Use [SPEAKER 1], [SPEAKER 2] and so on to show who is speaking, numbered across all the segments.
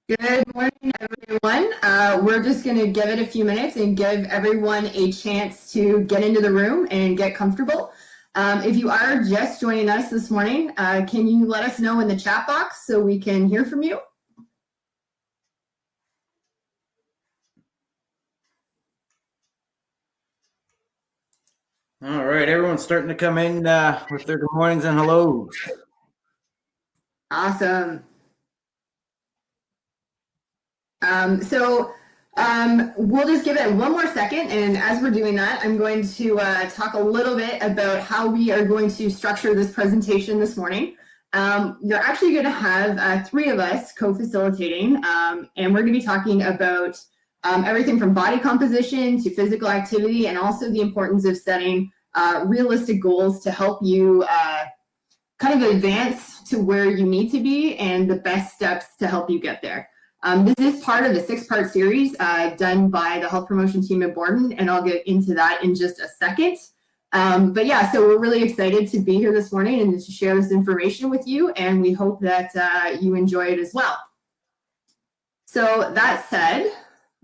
[SPEAKER 1] Good morning, everyone. We're just going to give it a few minutes and give everyone a chance to get into the room and get comfortable. If you are just joining us this morning, can you let us know in the chat box so we can hear from you?
[SPEAKER 2] All right, everyone's starting to come in with their good mornings and hellos.
[SPEAKER 1] Awesome. We'll just give it one more second, and as we're doing that, I'm going to talk a little bit about how we are going to structure this presentation this morning. You're actually going to have three of us co-facilitating, and we're going to be talking about everything from body composition to physical activity, and also the importance of setting realistic goals to help you kind of advance to where you need to be and the best steps to help you get there. This is part of a 6-part series done by the health promotion team at Borden, and I'll get into that in just a second. But yeah, so we're really excited to be here this morning and to share this information with you, and we hope that you enjoy it as well. So that said,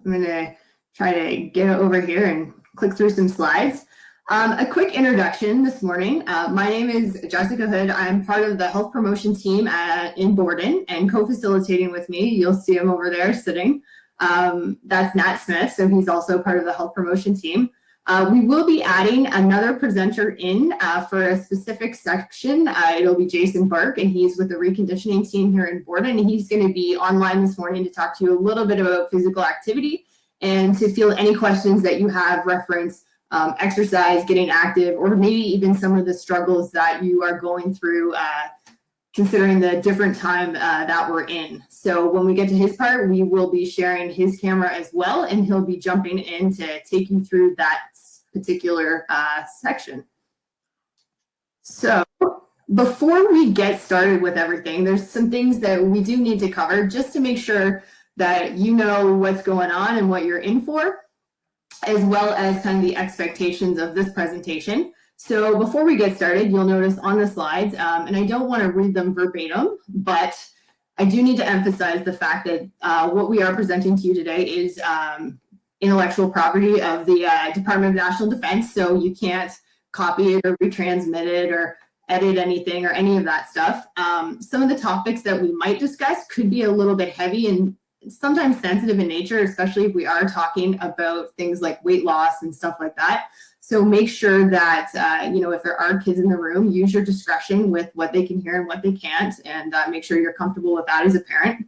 [SPEAKER 1] I'm going to try to get over here and click through some slides. A quick introduction this morning. My name is Jessica Hood. I'm part of the health promotion team in Borden, and co-facilitating with me, you'll see him over there sitting. That's Nat Smith, so he's also part of the health promotion team. We will be adding another presenter in for a specific section. It'll be Jason Burke, and he's with the reconditioning team here in Borden, and he's going to be online this morning to talk to you a little bit about physical activity and to field any questions that you have reference exercise, getting active, or maybe even some of the struggles that you are going through considering the different time that we're in. So when we get to his part, we will be sharing his camera as well, and he'll be jumping in to take you through that particular section. So before we get started with everything, there's some things that we do need to cover just to make sure that you know what's going on and what you're in for, as well as kind of the expectations of this presentation. So before we get started, you'll notice on the slides, and I don't want to read them verbatim, but I do need to emphasize the fact that what we are presenting to you today is intellectual property of the Department of National Defense, so you can't copy it or retransmit it or edit anything or any of that stuff. Some of the topics that we might discuss could be a little bit heavy and sometimes sensitive in nature, especially if we are talking about things like weight loss and stuff like that. So make sure that, if there are kids in the room, use your discretion with what they can hear and what they can't, and make sure you're comfortable with that as a parent.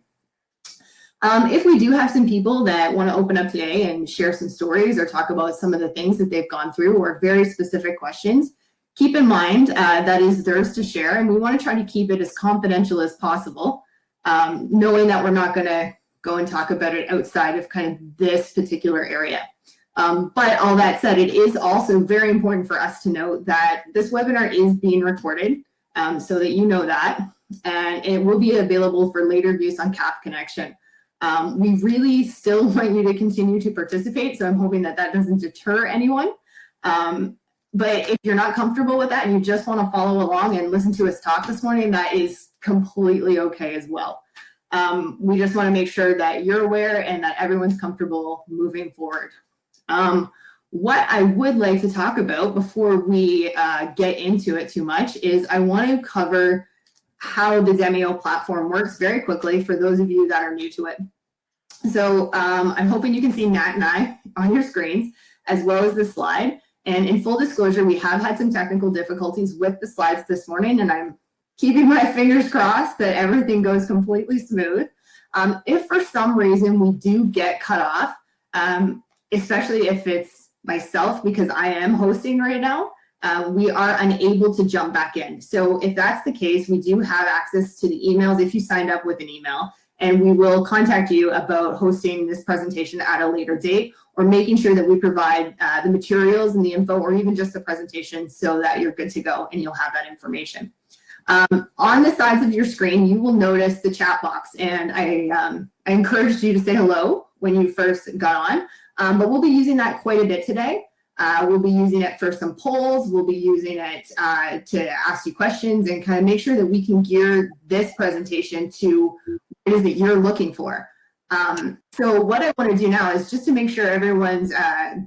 [SPEAKER 1] If we do have some people that want to open up today and share some stories or talk about some of the things that they've gone through or very specific questions, keep in mind that is theirs to share, and we want to try to keep it as confidential as possible, knowing that we're not going to go and talk about it outside of kind of this particular area. But all that said, it is also very important for us to note that this webinar is being recorded, so that you know that, and it will be available for later use on CAF Connection. We really still want you to continue to participate, so I'm hoping that that doesn't deter anyone. But if you're not comfortable with that and you just want to follow along and listen to us talk this morning, that is completely okay as well. We just want to make sure that you're aware and that everyone's comfortable moving forward. What I would like to talk about before we get into it too much is I want to cover how the Demio platform works very quickly for those of you that are new to it. So I'm hoping you can see Nat and I on your screens, as well as the slide. And in full disclosure, we have had some technical difficulties with the slides this morning, and I'm keeping my fingers crossed that everything goes completely smooth. If for some reason we do get cut off, especially if it's myself, because I am hosting right now, we are unable to jump back in. So if that's the case, we do have access to the emails if you signed up with an email, and we will contact you about hosting this presentation at a later date, or making sure that we provide the materials and the info, or even just the presentation, so that you're good to go and you'll have that information. On the sides of your screen, you will notice the chat box, and I encouraged you to say hello when you first got on, but we'll be using that quite a bit today. We'll be using it for some polls. We'll be using it to ask you questions and kind of make sure that we can gear this presentation to what it is that you're looking for. So what I want to do now is just to make sure everyone's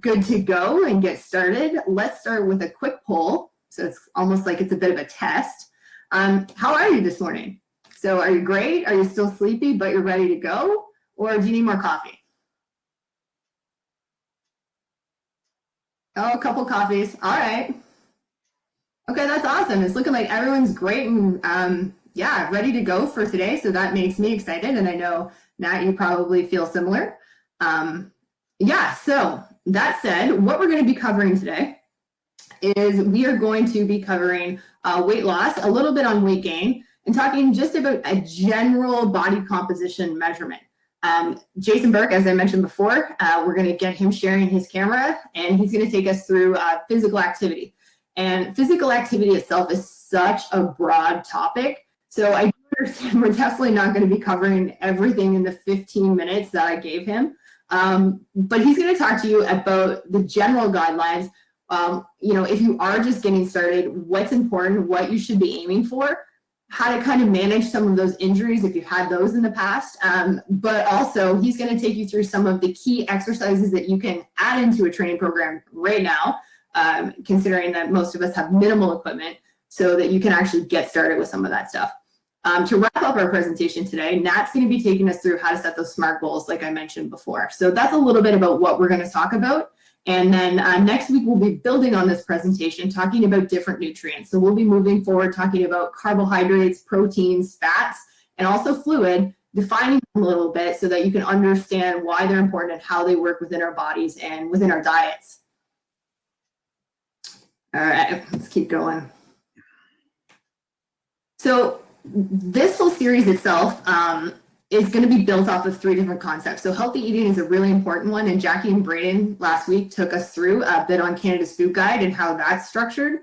[SPEAKER 1] good to go and get started. Let's start with a quick poll. So it's almost like it's a bit of a test. How are you this morning? So are you great? Are you still sleepy, but you're ready to go? Or do you need more coffee? Oh, a couple coffees. All right. Okay, that's awesome. It's looking like everyone's great and yeah, ready to go for today. So that makes me excited. And I know, Nat, you probably feel similar. Yeah, so that said, what we're going to be covering today is we are going to be covering weight loss, a little bit on weight gain, and talking just about a general body composition measurement. Jason Burke, as I mentioned before, we're going to get him sharing his camera, and he's going to take us through physical activity. And physical activity itself is such a broad topic. So I understand we're definitely not going to be covering everything in the 15 minutes that I gave him. But he's going to talk to you about the general guidelines. If you are just getting started, what's important, what you should be aiming for, how to kind of manage some of those injuries if you've had those in the past. But also he's going to take you through some of the key exercises that you can add into a training program right now, considering that most of us have minimal equipment, so that you can actually get started with some of that stuff. To wrap up our presentation today, Nat's going to be taking us through how to set those SMART goals, like I mentioned before. So that's a little bit about what we're going to talk about. And then next week, we'll be building on this presentation, talking about different nutrients. So we'll be moving forward, talking about carbohydrates, proteins, fats, and also fluid, defining them a little bit so that you can understand why they're important and how they work within our bodies and within our diets. All right, let's keep going. So this whole series itself is going to be built off of 3 different concepts. So healthy eating is a really important one, and Jackie and Braden last week took us through a bit on Canada's Food Guide and how that's structured.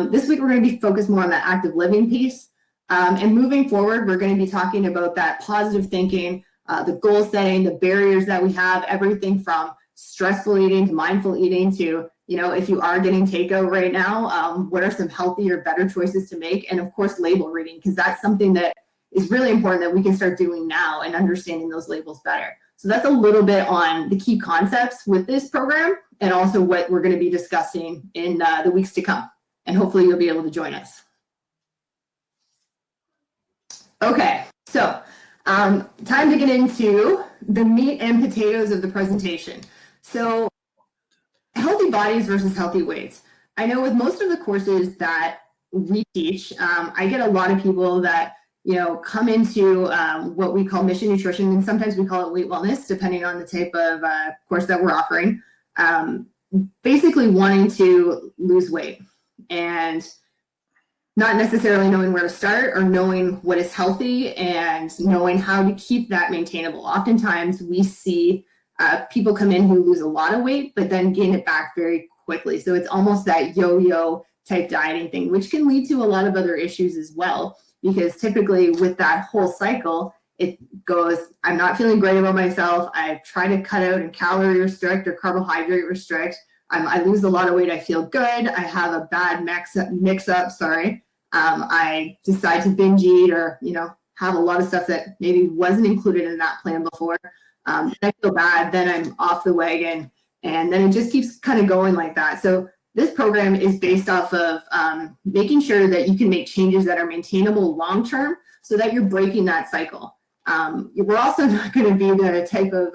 [SPEAKER 1] This week we're going to be focused more on that active living piece. And moving forward, we're going to be talking about that positive thinking, the goal setting, the barriers that we have, everything from stressful eating to mindful eating to, if you are getting takeout right now, what are some healthier, better choices to make? And of course, label reading, because that's something that is really important that we can start doing now and understanding those labels better. So that's a little bit on the key concepts with this program and also what we're going to be discussing in the weeks to come. And hopefully you'll be able to join us. Okay, so time to get into the meat and potatoes of the presentation. So healthy bodies versus healthy weights. I know with most of the courses that we teach, I get a lot of people that come into what we call mission nutrition, and sometimes we call it weight wellness, depending on the type of course that we're offering, basically wanting to lose weight and not necessarily knowing where to start or knowing what is healthy and knowing how to keep that maintainable. Oftentimes we see people come in who lose a lot of weight, but then gain it back very quickly. So it's almost that yo-yo type dieting thing, which can lead to a lot of other issues as well. Because typically with that whole cycle, it goes, I'm not feeling great about myself. I try to cut out and calorie restrict or carbohydrate restrict. I lose a lot of weight. I feel good. I have a bad mix up. I decide to binge eat or, have a lot of stuff that maybe wasn't included in that plan before. I feel bad. Then I'm off the wagon. And then it just keeps kind of going like that. So this program is based off of making sure that you can make changes that are maintainable long-term so that you're breaking that cycle. We're also not going to be the type of,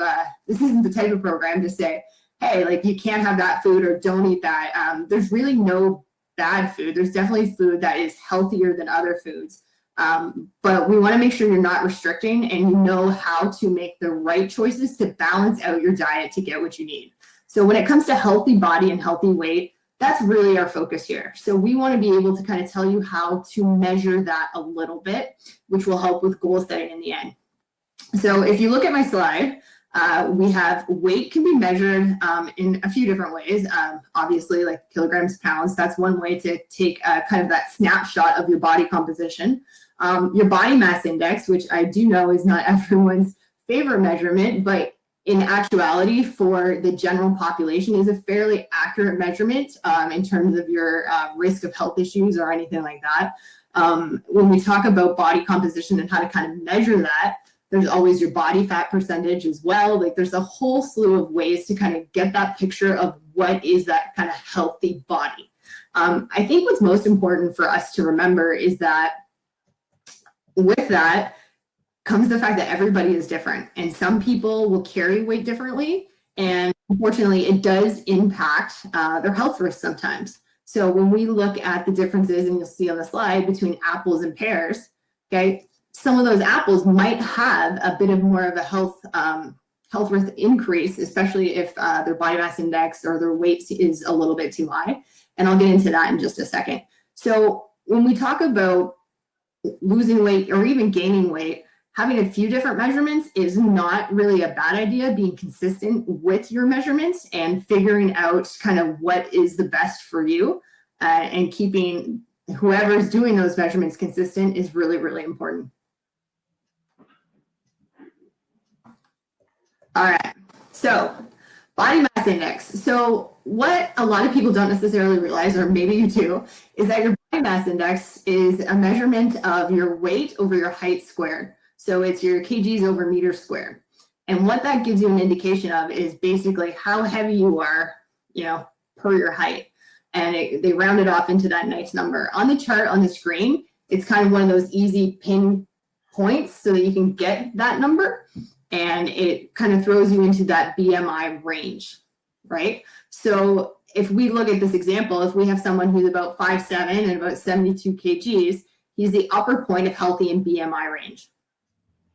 [SPEAKER 1] this isn't the type of program to say, hey, like you can't have that food or don't eat that. There's really no bad food. There's definitely food that is healthier than other foods. But we want to make sure you're not restricting and you know how to make the right choices to balance out your diet to get what you need. So when it comes to healthy body and healthy weight, that's really our focus here. So we want to be able to kind of tell you how to measure that a little bit, which will help with goal setting in the end. So if you look at my slide, we have weight can be measured in a few different ways. Obviously, like kilograms, pounds, that's one way to take kind of that snapshot of your body composition. Your body mass index, which I do know is not everyone's favorite measurement, but in actuality for the general population is a fairly accurate measurement in terms of your risk of health issues or anything like that. When we talk about body composition and how to kind of measure that, There's always your body fat percentage as well. Like there's a whole slew of ways to kind of get that picture of what is that kind of healthy body. I think what's most important for us to remember is that with that comes the fact that everybody is different, and some people will carry weight differently, and unfortunately it does impact their health risks sometimes. So when we look at the differences, and you'll see on the slide, between apples and pears, okay, some of those apples might have a bit of more of a health risk increase, especially if their body mass index or their weight is a little bit too high. And I'll get into that in just a second. So when we talk about losing weight or even gaining weight, having a few different measurements is not really a bad idea. Being consistent with your measurements and figuring out kind of what is the best for you and keeping whoever's doing those measurements consistent is really, really important. All right, so body mass index. So what a lot of people don't necessarily realize, or maybe you do, is that your body mass index is a measurement of your weight over your height squared. So it's your kgs over meters squared. And what that gives you an indication of is basically how heavy you are, per your height. And they round it off into that nice number. On the chart on the screen, it's kind of one of those easy pin points so that you can get that number. And it kind of throws you into that BMI range, right? So if we look at this example, if we have someone who's about 5'7" and about 72 kgs, he's the upper point of healthy in BMI range,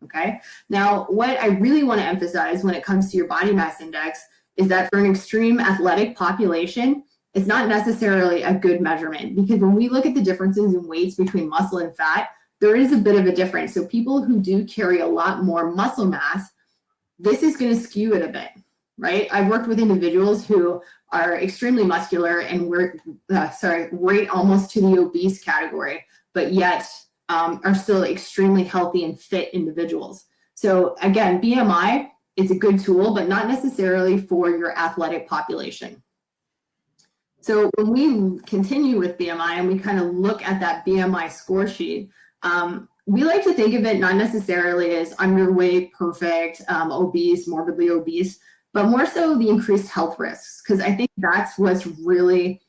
[SPEAKER 1] okay? Now, what I really want to emphasize when it comes to your body mass index is that for an extreme athletic population, it's not necessarily a good measurement, because when we look at the differences in weights between muscle and fat, there is a bit of a difference. So people who do carry a lot more muscle mass, this is going to skew it a bit, right? I've worked with individuals who are extremely muscular and rate almost to the obese category, but yet are still extremely healthy and fit individuals. So again, BMI is a good tool, but not necessarily for your athletic population. So when we continue with BMI and we kind of look at that BMI score sheet, we like to think of it not necessarily as underweight, perfect, obese, morbidly obese, but more so the increased health risks, because I think that's what's really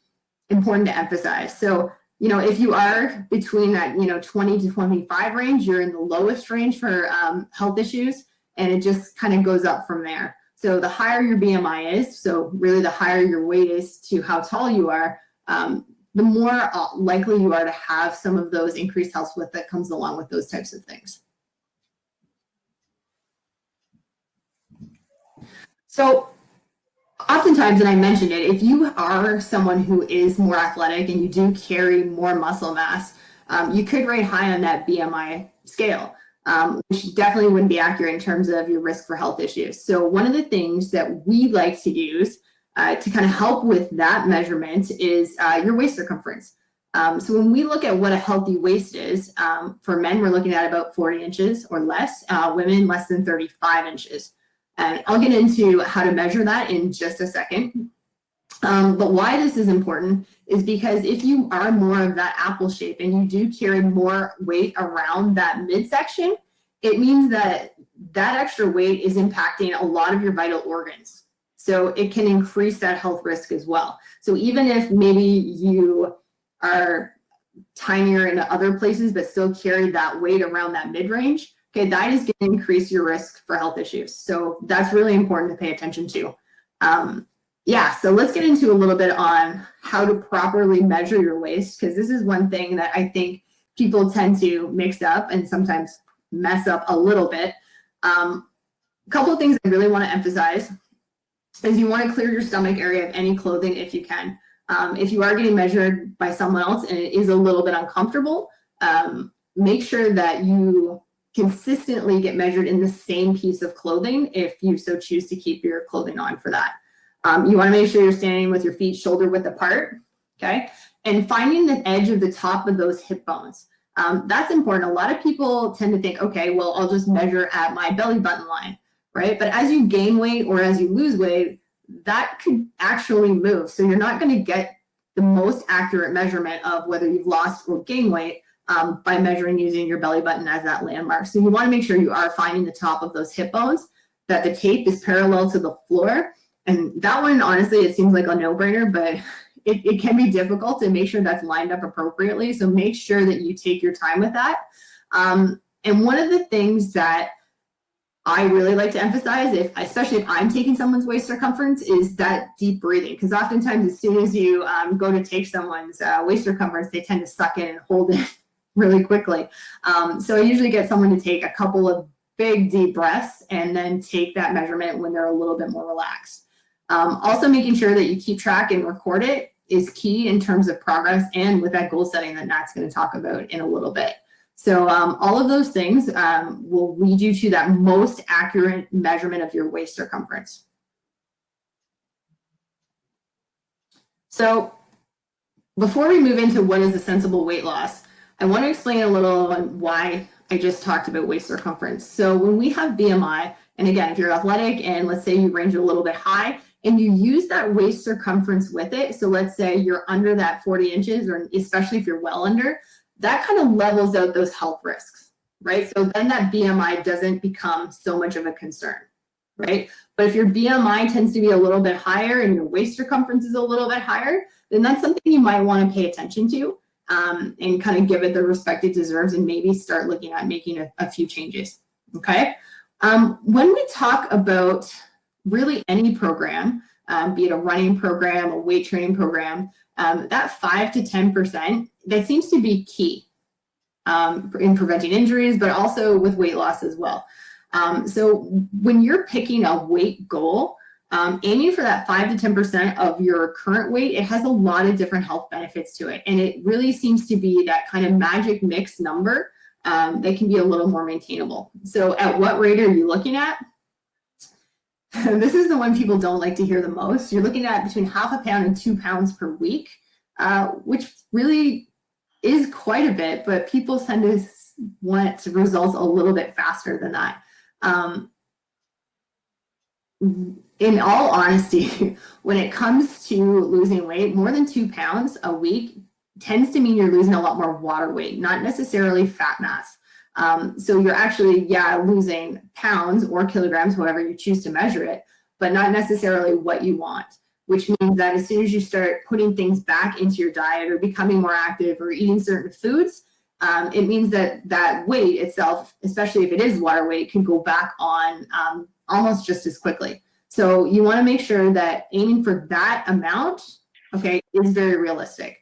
[SPEAKER 1] important to emphasize. So, if you are between that, 20 to 25 range, you're in the lowest range for health issues, and it just kind of goes up from there. So the higher your BMI is, so really the higher your weight is to how tall you are, the more likely you are to have some of those increased health risk that comes along with those types of things. So oftentimes, and I mentioned it, if you are someone who is more athletic and you do carry more muscle mass, you could rate high on that BMI scale, which definitely wouldn't be accurate in terms of your risk for health issues. So one of the things that we like to use to kind of help with that measurement is your waist circumference. So when we look at what a healthy waist is, for men, we're looking at about 40 inches or less, women less than 35 inches. And I'll get into how to measure that in just a second. But why this is important is because if you are more of that apple shape and you do carry more weight around that midsection, it means that that extra weight is impacting a lot of your vital organs. So it can increase that health risk as well. So even if maybe you are tinier in other places but still carry that weight around that mid-range, okay, that is going to increase your risk for health issues. So that's really important to pay attention to. So let's get into a little bit on how to properly measure your waist, because this is one thing that I think people tend to mix up and sometimes mess up a little bit. A couple of things I really want to emphasize is you want to clear your stomach area of any clothing if you can. If you are getting measured by someone else and it is a little bit uncomfortable, make sure that you consistently get measured in the same piece of clothing if you so choose to keep your clothing on for that. You want to make sure you're standing with your feet shoulder width apart, okay? And finding the edge of the top of those hip bones. That's important. A lot of people tend to think, okay, well, I'll just measure at my belly button line, right? But as you gain weight or as you lose weight, that could actually move. So you're not going to get the most accurate measurement of whether you've lost or gained weight by measuring using your belly button as that landmark. So you want to make sure you are finding the top of those hip bones, that the tape is parallel to the floor. And that one, honestly, it seems like a no-brainer, but it can be difficult to make sure that's lined up appropriately. So make sure that you take your time with that. And one of the things that I really like to emphasize, especially if I'm taking someone's waist circumference, is that deep breathing. Because oftentimes, as soon as you go to take someone's waist circumference, they tend to suck in and hold it really quickly. So I usually get someone to take a couple of big deep breaths and then take that measurement when they're a little bit more relaxed. Also, making sure that you keep track and record it is key in terms of progress and with that goal setting that Nat's going to talk about in a little bit. So all of those things will lead you to that most accurate measurement of your waist circumference. So before we move into what is a sensible weight loss, I want to explain a little on why I just talked about waist circumference. So when we have BMI, and again, if you're athletic and let's say you range a little bit high and you use that waist circumference with it, so let's say you're under that 40 inches, or especially if you're well under, that kind of levels out those health risks, right? So then that BMI doesn't become so much of a concern, right? But if your BMI tends to be a little bit higher and your waist circumference is a little bit higher, then that's something you might want to pay attention to and kind of give it the respect it deserves and maybe start looking at making a few changes, okay? When we talk about really any program, be it a running program, a weight training program, that 5 to 10%, that seems to be key in preventing injuries, but also with weight loss as well. So when you're picking a weight goal, aiming for that 5 to 10% of your current weight, it has a lot of different health benefits to it. And it really seems to be that kind of magic mix number that can be a little more maintainable. So at what rate are you looking at? This is the one people don't like to hear the most. You're looking at between 1/2 pound and 2 pounds per week, which really is quite a bit, but people tend to want results a little bit faster than that. In all honesty, when it comes to losing weight, more than 2 pounds a week tends to mean you're losing a lot more water weight, not necessarily fat mass. So you're actually, losing pounds or kilograms, however you choose to measure it, but not necessarily what you want, which means that as soon as you start putting things back into your diet or becoming more active or eating certain foods, it means that that weight itself, especially if it is water weight, can go back on almost just as quickly. So you want to make sure that aiming for that amount, okay, is very realistic.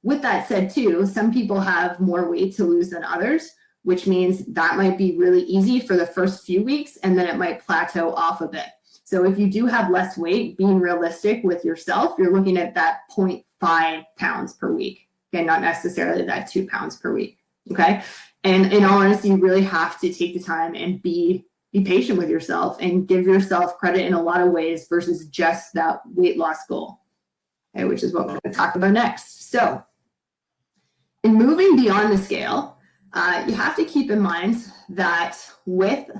[SPEAKER 1] With that said too, some people have more weight to lose than others, which means that might be really easy for the first few weeks and then it might plateau off a bit. So if you do have less weight, being realistic with yourself, you're looking at that 0.5 pounds per week, okay, not necessarily that 2 pounds per week, okay? And in all honesty, you really have to take the time and be patient with yourself and give yourself credit in a lot of ways versus just that weight loss goal, okay, which is what we're going to talk about next. So in moving beyond the scale, you have to keep in mind that with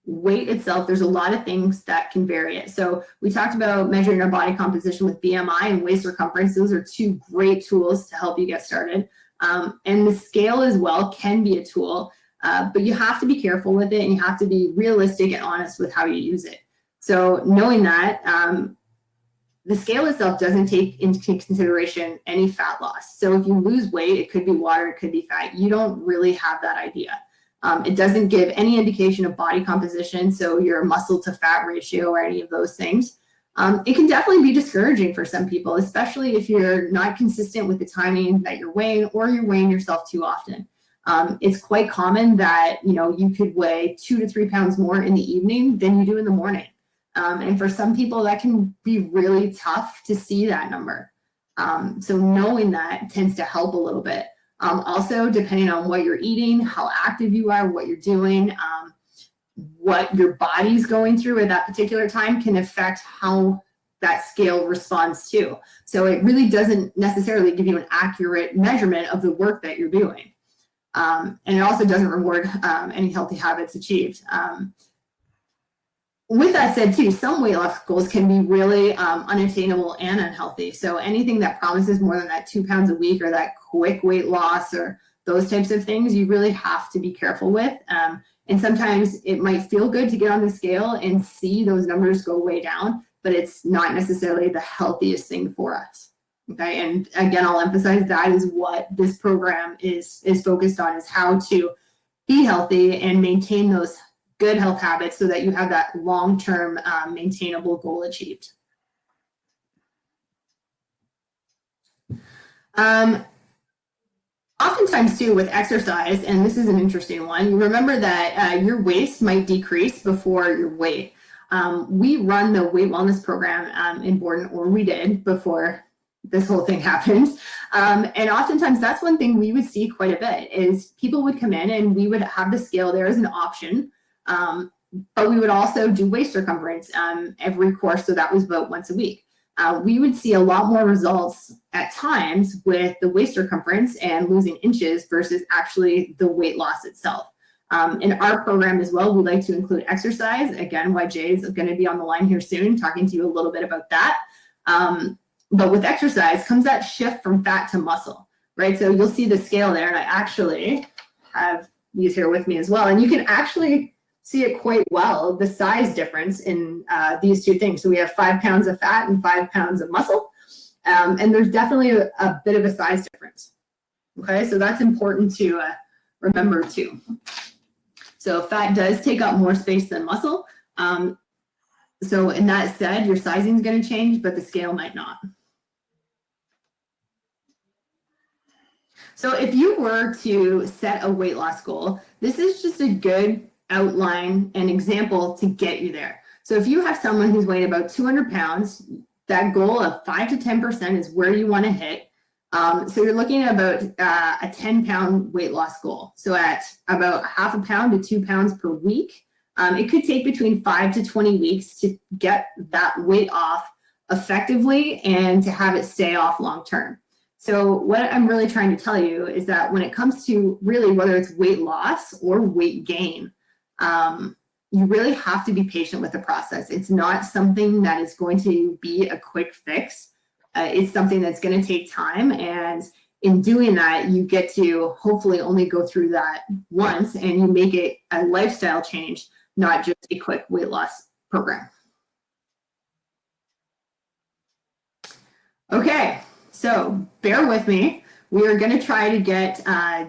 [SPEAKER 1] weight itself, there's a lot of things that can vary it. So we talked about measuring our body composition with BMI and waist circumference. Those are two great tools to help you get started. And the scale as well can be a tool, but you have to be careful with it and you have to be realistic and honest with how you use it. So knowing that, the scale itself doesn't take into consideration any fat loss. So if you lose weight, it could be water, it could be fat. You don't really have that idea. It doesn't give any indication of body composition, so your muscle to fat ratio or any of those things. It can definitely be discouraging for some people, especially if you're not consistent with the timing that you're weighing or you're weighing yourself too often. It's quite common that you could weigh 2 to 3 pounds more in the evening than you do in the morning. And for some people, that can be really tough to see that number. So knowing that tends to help a little bit. Also, depending on what you're eating, how active you are, what you're doing, what your body's going through at that particular time can affect how that scale responds to. So it really doesn't necessarily give you an accurate measurement of the work that you're doing. And it also doesn't reward any healthy habits achieved. With that said too, some weight loss goals can be really unattainable and unhealthy. So anything that promises more than that 2 pounds a week or that quick weight loss or those types of things, you really have to be careful with. And sometimes it might feel good to get on the scale and see those numbers go way down, but it's not necessarily the healthiest thing for us. Okay, and again, I'll emphasize that is what this program is focused on, is how to be healthy and maintain those good health habits so that you have that long-term maintainable goal achieved. Oftentimes too with exercise, and this is an interesting one, you remember that your waist might decrease before your weight. We run the weight wellness program in Borden, or we did before this whole thing happened. And oftentimes that's one thing we would see quite a bit is people would come in and we would have the scale there as an option. But we would also do waist circumference every course. So that was about once a week. We would see a lot more results at times with the waist circumference and losing inches versus actually the weight loss itself. In our program as well, we like to include exercise. Again, YJ is going to be on the line here soon talking to you a little bit about that. But with exercise comes that shift from fat to muscle, right? So you'll see the scale there, and I actually have these here with me as well. And you can actually see it quite well, the size difference in these two things. So we have 5 pounds of fat and 5 pounds of muscle. And there's definitely a bit of a size difference. Okay, so that's important to remember too. So fat does take up more space than muscle. So in that said, your sizing is going to change, but the scale might not. So if you were to set a weight loss goal, this is just a good outline and example to get you there. So if you have someone who's weighing about 200 pounds, that goal of 5 to 10% is where you want to hit. So you're looking at about a 10-pound weight loss goal. So at about half a pound to 2 pounds per week, it could take between 5 to 20 weeks to get that weight off effectively and to have it stay off long term. So what I'm really trying to tell you is that when it comes to really whether it's weight loss or weight gain, you really have to be patient with the process. It's not something that is going to be a quick fix. It's something that's going to take time. And in doing that, you get to hopefully only go through that once and you make it a lifestyle change, not just a quick weight loss program. Okay. So bear with me. We are going to try to get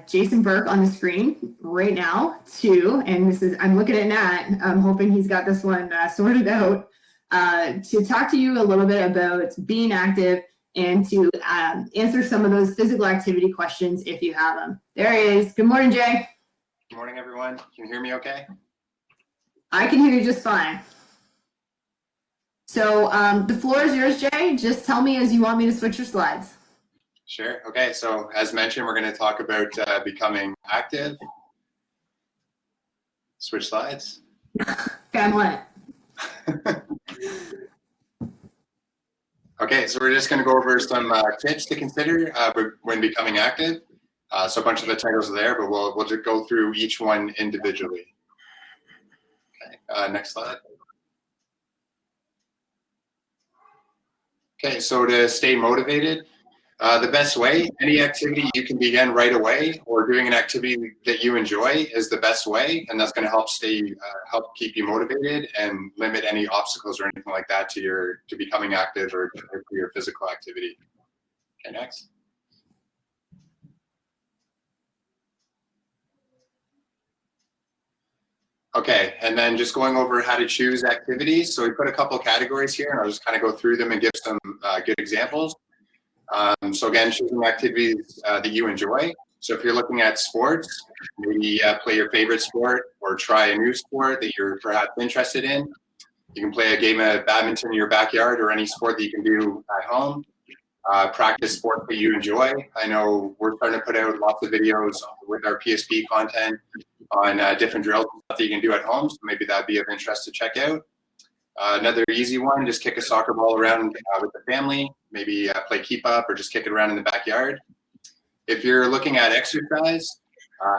[SPEAKER 1] Jason Burke on the screen right now too. And this is, I'm looking at Nat. I'm hoping he's got this one sorted out to talk to you a little bit about being active and to answer some of those physical activity questions if you have them. There he is. Good morning, Jay.
[SPEAKER 3] Good morning, everyone. Can you hear me okay?
[SPEAKER 1] I can hear you just fine. So the floor is yours, Jay. Just tell me as you want me to switch your slides.
[SPEAKER 3] Sure. Okay. So as mentioned, we're going to talk about becoming active. Switch slides.
[SPEAKER 1] Okay, I'm on it.
[SPEAKER 3] Okay. So we're just going to go over some tips to consider when becoming active. So a bunch of the titles are there, but we'll just go through each one individually. Okay. Next slide. Okay. So to stay motivated, the best way, any activity you can begin right away or doing an activity that you enjoy is the best way. And that's going to help help keep you motivated and limit any obstacles or anything like that to becoming active or to your physical activity. Okay, next. Okay, and then just going over how to choose activities. So we put a couple of categories here and I'll just kind of go through them and give some good examples. So again, choosing activities that you enjoy. So if you're looking at sports, maybe play your favorite sport or try a new sport that you're perhaps interested in. You can play a game of badminton in your backyard or any sport that you can do at home. Practice sports that you enjoy. I know we're starting to put out lots of videos with our PSP content on different drills and stuff that you can do at home. So maybe that'd be of interest to check out. Another easy one, just kick a soccer ball around with the family, maybe play keep up or just kick it around in the backyard. If you're looking at exercise,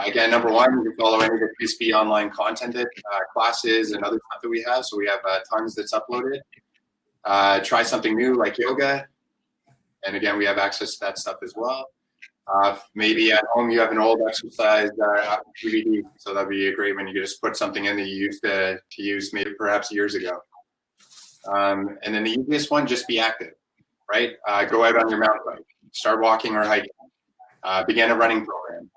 [SPEAKER 3] again, number one, you can follow any of the PSP online content classes and other stuff that we have. So we have tons that's uploaded. Try something new like yoga. And again, we have access to that stuff as well. Maybe at home you have an old exercise DVD, so that'd be a great one. You could just put something in that you used to use maybe perhaps years ago. And then the easiest one, just be active, right? Go out on your mountain bike, start walking or hiking, begin a running program,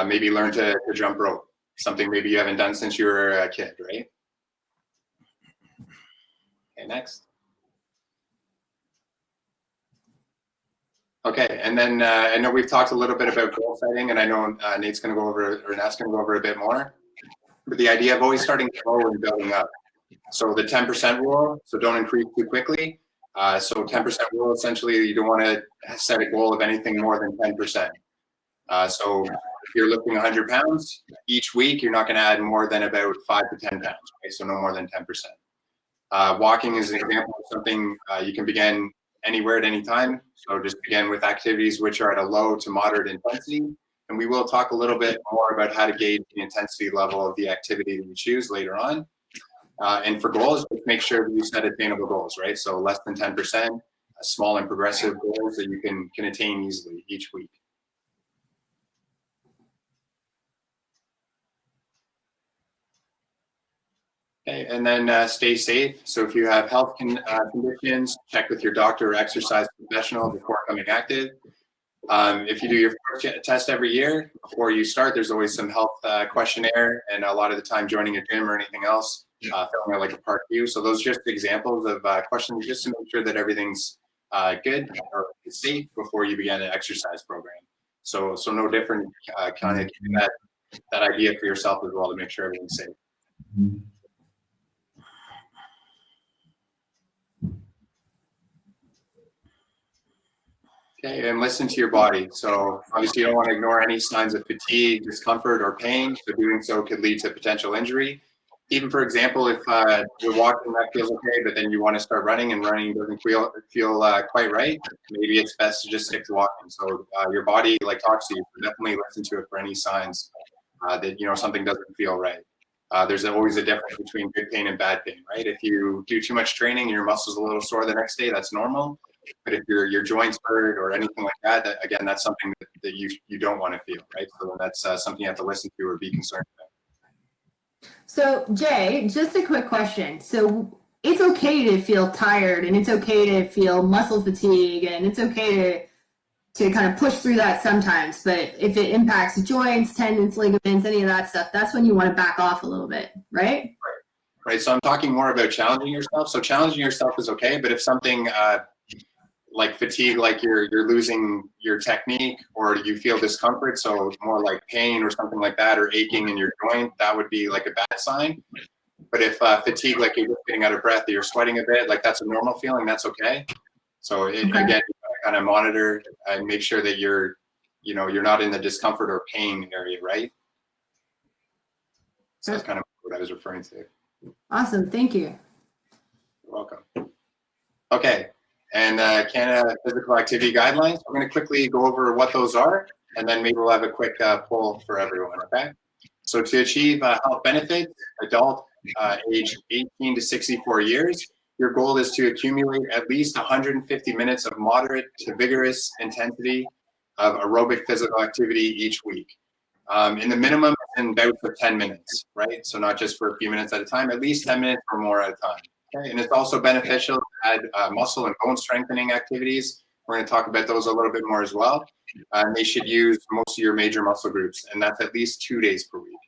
[SPEAKER 3] maybe learn to jump rope, something maybe you haven't done since you were a kid, right? Okay, next. Okay, and then I know we've talked a little bit about goal setting, and I know Nate's going to go over, or Nat's going to go over a bit more. But the idea of always starting low and building up. So the 10% rule, so don't increase too quickly. So 10% rule, essentially, you don't want to set a goal of anything more than 10%. So if you're lifting 100 pounds, each week you're not going to add more than about 5 to 10 pounds, right? So no more than 10%. Walking is an example of something you can begin anywhere at any time. So just begin with activities which are at a low to moderate intensity. And we will talk a little bit more about how to gauge the intensity level of the activity that you choose later on. And for goals, just make sure that you set attainable goals, right? So less than 10%, small and progressive goals that you can attain easily each week. Okay, and then stay safe. So if you have health conditions, check with your doctor or exercise professional before coming active. If you do your first test every year, before you start, there's always some health questionnaire, and a lot of the time joining a gym or anything else, filling out like a Part Q. So those are just examples of questions just to make sure that everything's good or safe before you begin an exercise program. So no different, kind of keeping that idea for yourself as well to make sure everything's safe. Okay, and listen to your body. So obviously you don't want to ignore any signs of fatigue, discomfort, or pain. So doing so could lead to potential injury. Even for example, if you're walking, that feels okay, but then you want to start running and running doesn't feel quite right, maybe it's best to just stick to walking. So your body talks to you, so definitely listen to it for any signs that something doesn't feel right. There's always a difference between good pain and bad pain, right? If you do too much training and your muscles a little sore the next day, that's normal. But if your joints hurt or anything like that, again, that's something that you don't want to feel, right? So that's something you have to listen to or be concerned about.
[SPEAKER 1] So Jay, just a quick question. So it's okay to feel tired, and it's okay to feel muscle fatigue, and it's okay to kind of push through that sometimes. But if it impacts joints, tendons, ligaments, any of that stuff, that's when you want to back off a little bit, right?
[SPEAKER 3] Right. So I'm talking more about challenging yourself. So challenging yourself is okay, but if something like fatigue, like you're losing your technique, or you feel discomfort, so more like pain or something like that, or aching in your joint, that would be like a bad sign. But if fatigue, like you're just getting out of breath, or you're sweating a bit, like that's a normal feeling, that's okay. So again, you kind of monitor and make sure that you're not in the discomfort or pain area, right? So that's kind of what I was referring to.
[SPEAKER 1] Awesome, thank you.
[SPEAKER 3] You're welcome. Okay. And Canada Physical Activity Guidelines. We're going to quickly go over what those are, and then maybe we'll have a quick poll for everyone, okay? So to achieve health benefits, adult age 18 to 64 years, your goal is to accumulate at least 150 minutes of moderate to vigorous intensity of aerobic physical activity each week. In the minimum, in bouts of 10 minutes, right? So not just for a few minutes at a time, at least 10 minutes or more at a time. Okay, and it's also beneficial to add muscle and bone strengthening activities. We're going to talk about those a little bit more as well. And they should use most of your major muscle groups, and that's at least 2 days per week.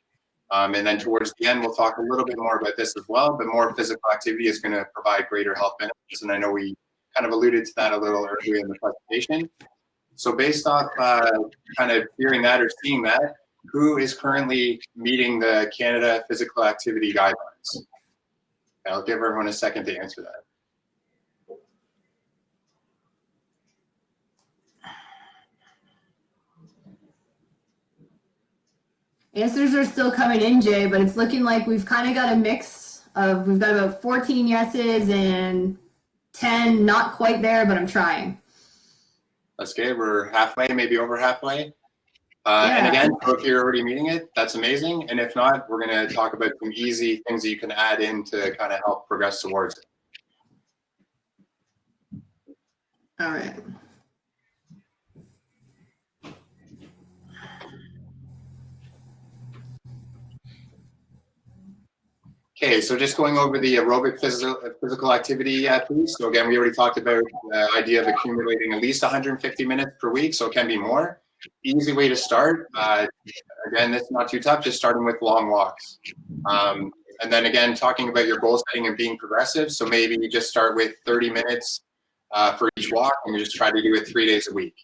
[SPEAKER 3] And then towards the end, we'll talk a little bit more about this as well, but more physical activity is going to provide greater health benefits. And I know we kind of alluded to that a little earlier in the presentation. So based off kind of hearing that or seeing that, who is currently meeting the Canada Physical Activity Guidelines? I'll give everyone a second to answer that.
[SPEAKER 1] Answers are still coming in, Jay, but it's looking like we've kind of got a mix of, we've got about 14 yeses and 10 not quite there, but I'm trying.
[SPEAKER 3] That's good. We're halfway, maybe over halfway. And again, if you're already meeting it, that's amazing. And if not, we're going to talk about some easy things that you can add in to kind of help progress towards it.
[SPEAKER 1] All right.
[SPEAKER 3] Okay, so just going over the aerobic physical activity piece. So again, we already talked about the idea of accumulating at least 150 minutes per week, so it can be more. Easy way to start. Again, this is not too tough, just starting with long walks. And then again, talking about your goal setting and being progressive. So maybe you just start with 30 minutes for each walk, and you just try to do it 3 days a week.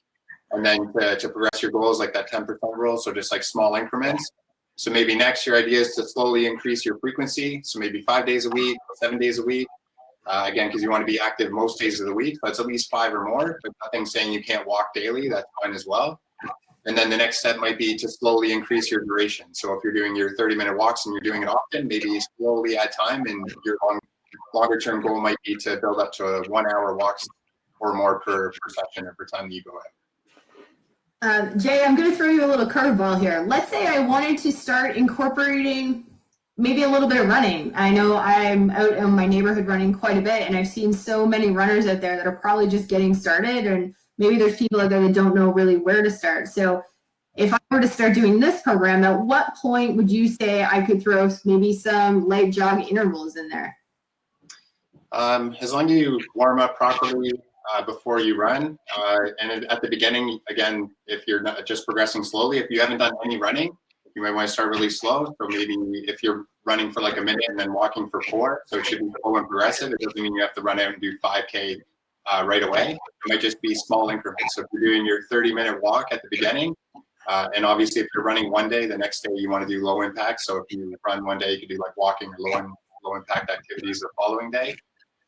[SPEAKER 3] And then to progress your goals, like that 10% rule, so just like small increments. So maybe next, your idea is to slowly increase your frequency. So maybe 5 days a week, 7 days a week. Again, because you want to be active most days of the week, but it's at least 5 or more, but nothing saying you can't walk daily, that's fine as well. And then the next step might be to slowly increase your duration. So if you're doing your 30-minute walks and you're doing it often, maybe slowly add time, and your longer term goal might be to build up to 1 hour walks or more per session or per time that you go out.
[SPEAKER 1] Jay, I'm going to throw you a little curveball here. Let's say I wanted to start incorporating maybe a little bit of running. I know I'm out in my neighborhood running quite a bit, and I've seen so many runners out there that are probably just getting started, and maybe there's people out there that don't know really where to start. So if I were to start doing this program, at what point would you say I could throw maybe some light jog intervals in there?
[SPEAKER 3] As long as you warm up properly before you run, and at the beginning, again, if you're not just progressing slowly, if you haven't done any running, you might want to start really slow. So maybe if you're running for like a minute and then walking for 4, so it should be slow and progressive. It doesn't mean you have to run out and do 5K right away. It might just be small increments. So if you're doing your 30-minute walk at the beginning, and obviously if you're running one day, the next day you want to do low impact. So if you run one day, you could do like walking or low impact activities the following day.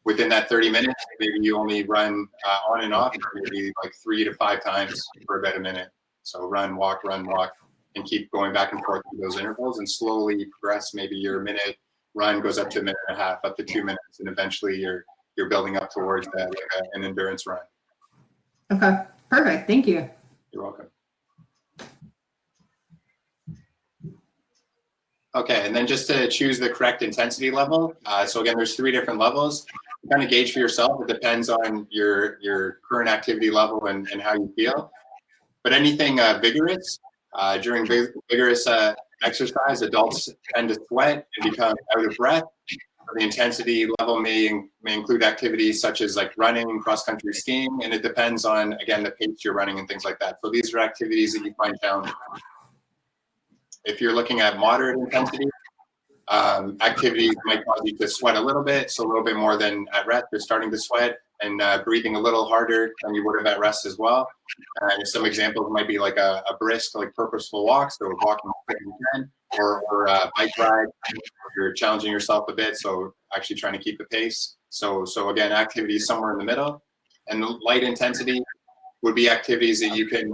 [SPEAKER 3] Within that 30 minutes, maybe you only run on and off, maybe like 3 to 5 times for about a minute. So run, walk, and keep going back and forth through those intervals, and slowly progress. Maybe your minute run goes up to a minute and a half, up to 2 minutes, and eventually you're building up towards that, like an endurance run.
[SPEAKER 1] Okay, perfect. Thank you.
[SPEAKER 3] You're welcome. Okay, and then just to choose the correct intensity level. So again, there's 3 different levels. You kind of gauge for yourself. It depends on your current activity level and how you feel. But anything vigorous, during vigorous exercise, adults tend to sweat and become out of breath. The intensity level may include activities such as like running, cross-country skiing, and it depends on, again, the pace you're running and things like that. So these are activities that you find challenging. If you're looking at moderate intensity, activities might cause you to sweat a little bit, so a little bit more than at rest. You're starting to sweat and breathing a little harder than you would have at rest as well. And some examples might be like a brisk, like purposeful walk, so walking as quick as you can, or a bike ride. You're challenging yourself a bit, so actually trying to keep the pace. So again, activities somewhere in the middle. And the light intensity would be activities that you can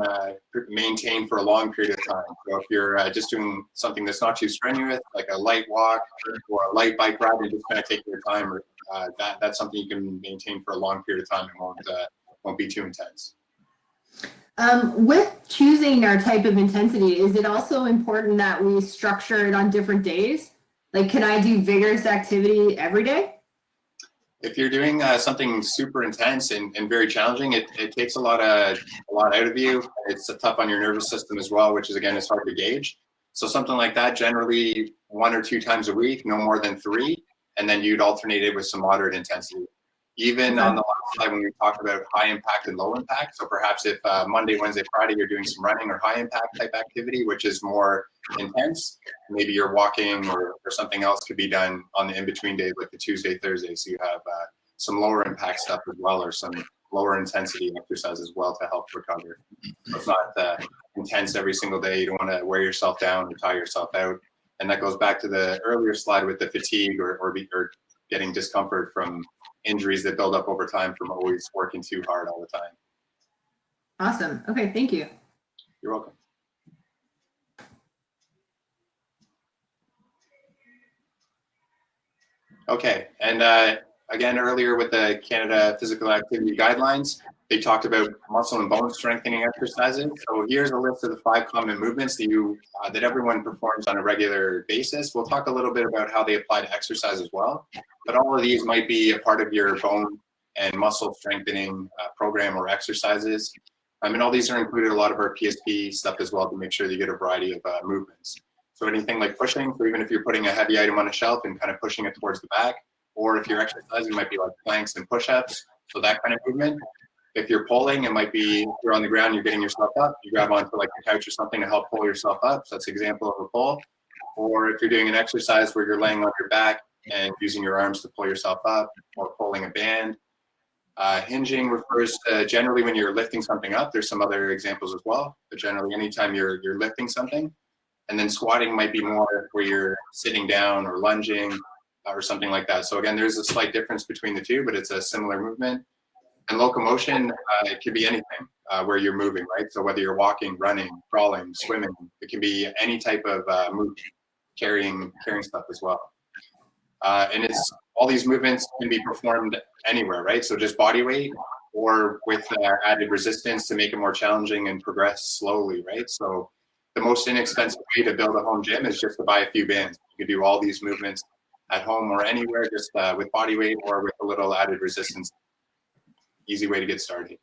[SPEAKER 3] maintain for a long period of time. So if you're just doing something that's not too strenuous, like a light walk or a light bike ride, and just kind of taking your time, or that's something you can maintain for a long period of time. It won't be too intense.
[SPEAKER 1] With choosing our type of intensity, is it also important that we structure it on different days? Like, can I do vigorous activity every day?
[SPEAKER 3] If you're doing something super intense and very challenging, it takes a lot out of you. It's tough on your nervous system as well, which is, again, it's hard to gauge. So something like that, generally 1 or 2 times a week, no more than 3, and then you'd alternate it with some moderate intensity. Even on the last slide when we talked about high impact and low impact, so perhaps if Monday, Wednesday, Friday, you're doing some running or high impact type activity, which is more intense, maybe you're walking or something else could be done on the in-between days, like the Tuesday, Thursday, so you have some lower impact stuff as well, or some lower intensity exercise as well to help recover. So it's not intense every single day. You don't want to wear yourself down or tire yourself out. And that goes back to the earlier slide with the fatigue or getting discomfort from injuries that build up over time from always working too hard all the time.
[SPEAKER 1] Awesome. Okay, thank you.
[SPEAKER 3] You're welcome. Okay, and again, earlier with the Canada Physical Activity Guidelines, they talked about muscle and bone strengthening exercises. So here's a list of the 5 common movements that everyone performs on a regular basis. We'll talk a little bit about how they apply to exercise as well, but all of these might be a part of your bone and muscle strengthening program or exercises. And all these are included a lot of our PSP stuff as well to make sure that you get a variety of movements. So anything like pushing, so even if you're putting a heavy item on a shelf and kind of pushing it towards the back, or if you're exercising, it might be like planks and push-ups, so that kind of movement. If you're pulling, it might be if you're on the ground, you're getting yourself up, you grab onto like a couch or something to help pull yourself up. So that's an example of a pull. Or if you're doing an exercise where you're laying on your back and using your arms to pull yourself up, or pulling a band. Hinging refers to generally when you're lifting something up. There's some other examples as well, but generally anytime you're lifting something. And then squatting might be more where you're sitting down or lunging or something like that. So again, there's a slight difference between the two, but it's a similar movement. And locomotion, it could be anything where you're moving, right? So whether you're walking, running, crawling, swimming, it can be any type of movement, carrying stuff as well. And it's all these movements can be performed anywhere, right? So just body weight or with added resistance to make it more challenging and progress slowly, right? So the most inexpensive way to build a home gym is just to buy a few bands. You can do all these movements at home or anywhere, just with body weight or with a little added resistance. Easy way to get started.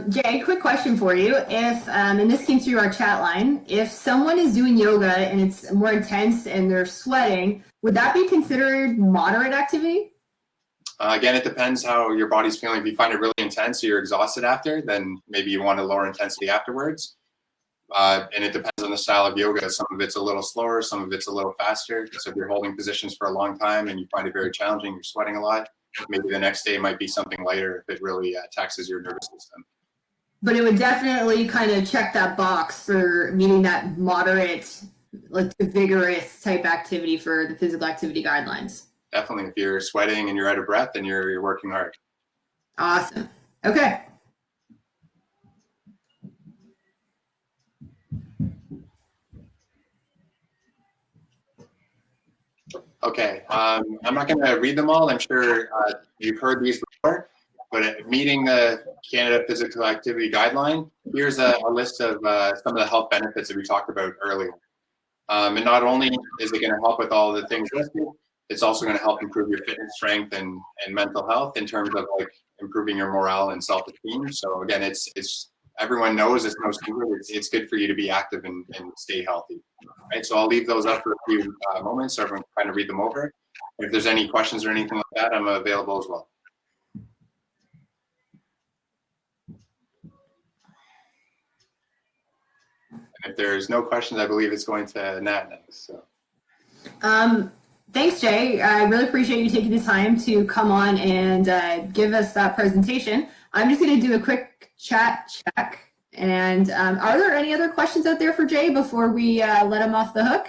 [SPEAKER 1] Jay, quick question for you. If, and this came through our chat line, if someone is doing yoga and it's more intense and they're sweating, would that be considered moderate activity?
[SPEAKER 3] Again, it depends how your body's feeling. If you find it really intense or you're exhausted after, then maybe you want a lower intensity afterwards. And it depends on the style of yoga. Some of it's a little slower, some of it's a little faster. So if you're holding positions for a long time and you find it very challenging, you're sweating a lot, maybe the next day might be something lighter if it really taxes your nervous system.
[SPEAKER 1] But it would definitely kind of check that box for meeting that moderate, like vigorous type activity for the physical activity guidelines.
[SPEAKER 3] Definitely. If you're sweating and you're out of breath, then you're working hard.
[SPEAKER 1] Awesome. Okay.
[SPEAKER 3] Okay, I'm not going to read them all. I'm sure you've heard these before, but meeting the Canada Physical Activity Guideline, here's a list of some of the health benefits that we talked about earlier. And not only is it going to help with all the things listed, it's also going to help improve your fitness, strength, and mental health in terms of like improving your morale and self-esteem. So again, it's everyone knows it's no secret. It's good for you to be active and stay healthy. Right, so I'll leave those up for a few moments so everyone can kind of read them over. If there's any questions or anything like that, I'm available as well. And if there's no questions, I believe it's going to Nat next. So.
[SPEAKER 1] Thanks, Jay. I really appreciate you taking the time to come on and give us that presentation. I'm just going to do a quick chat check. And are there any other questions out there for Jay before we let him off the hook?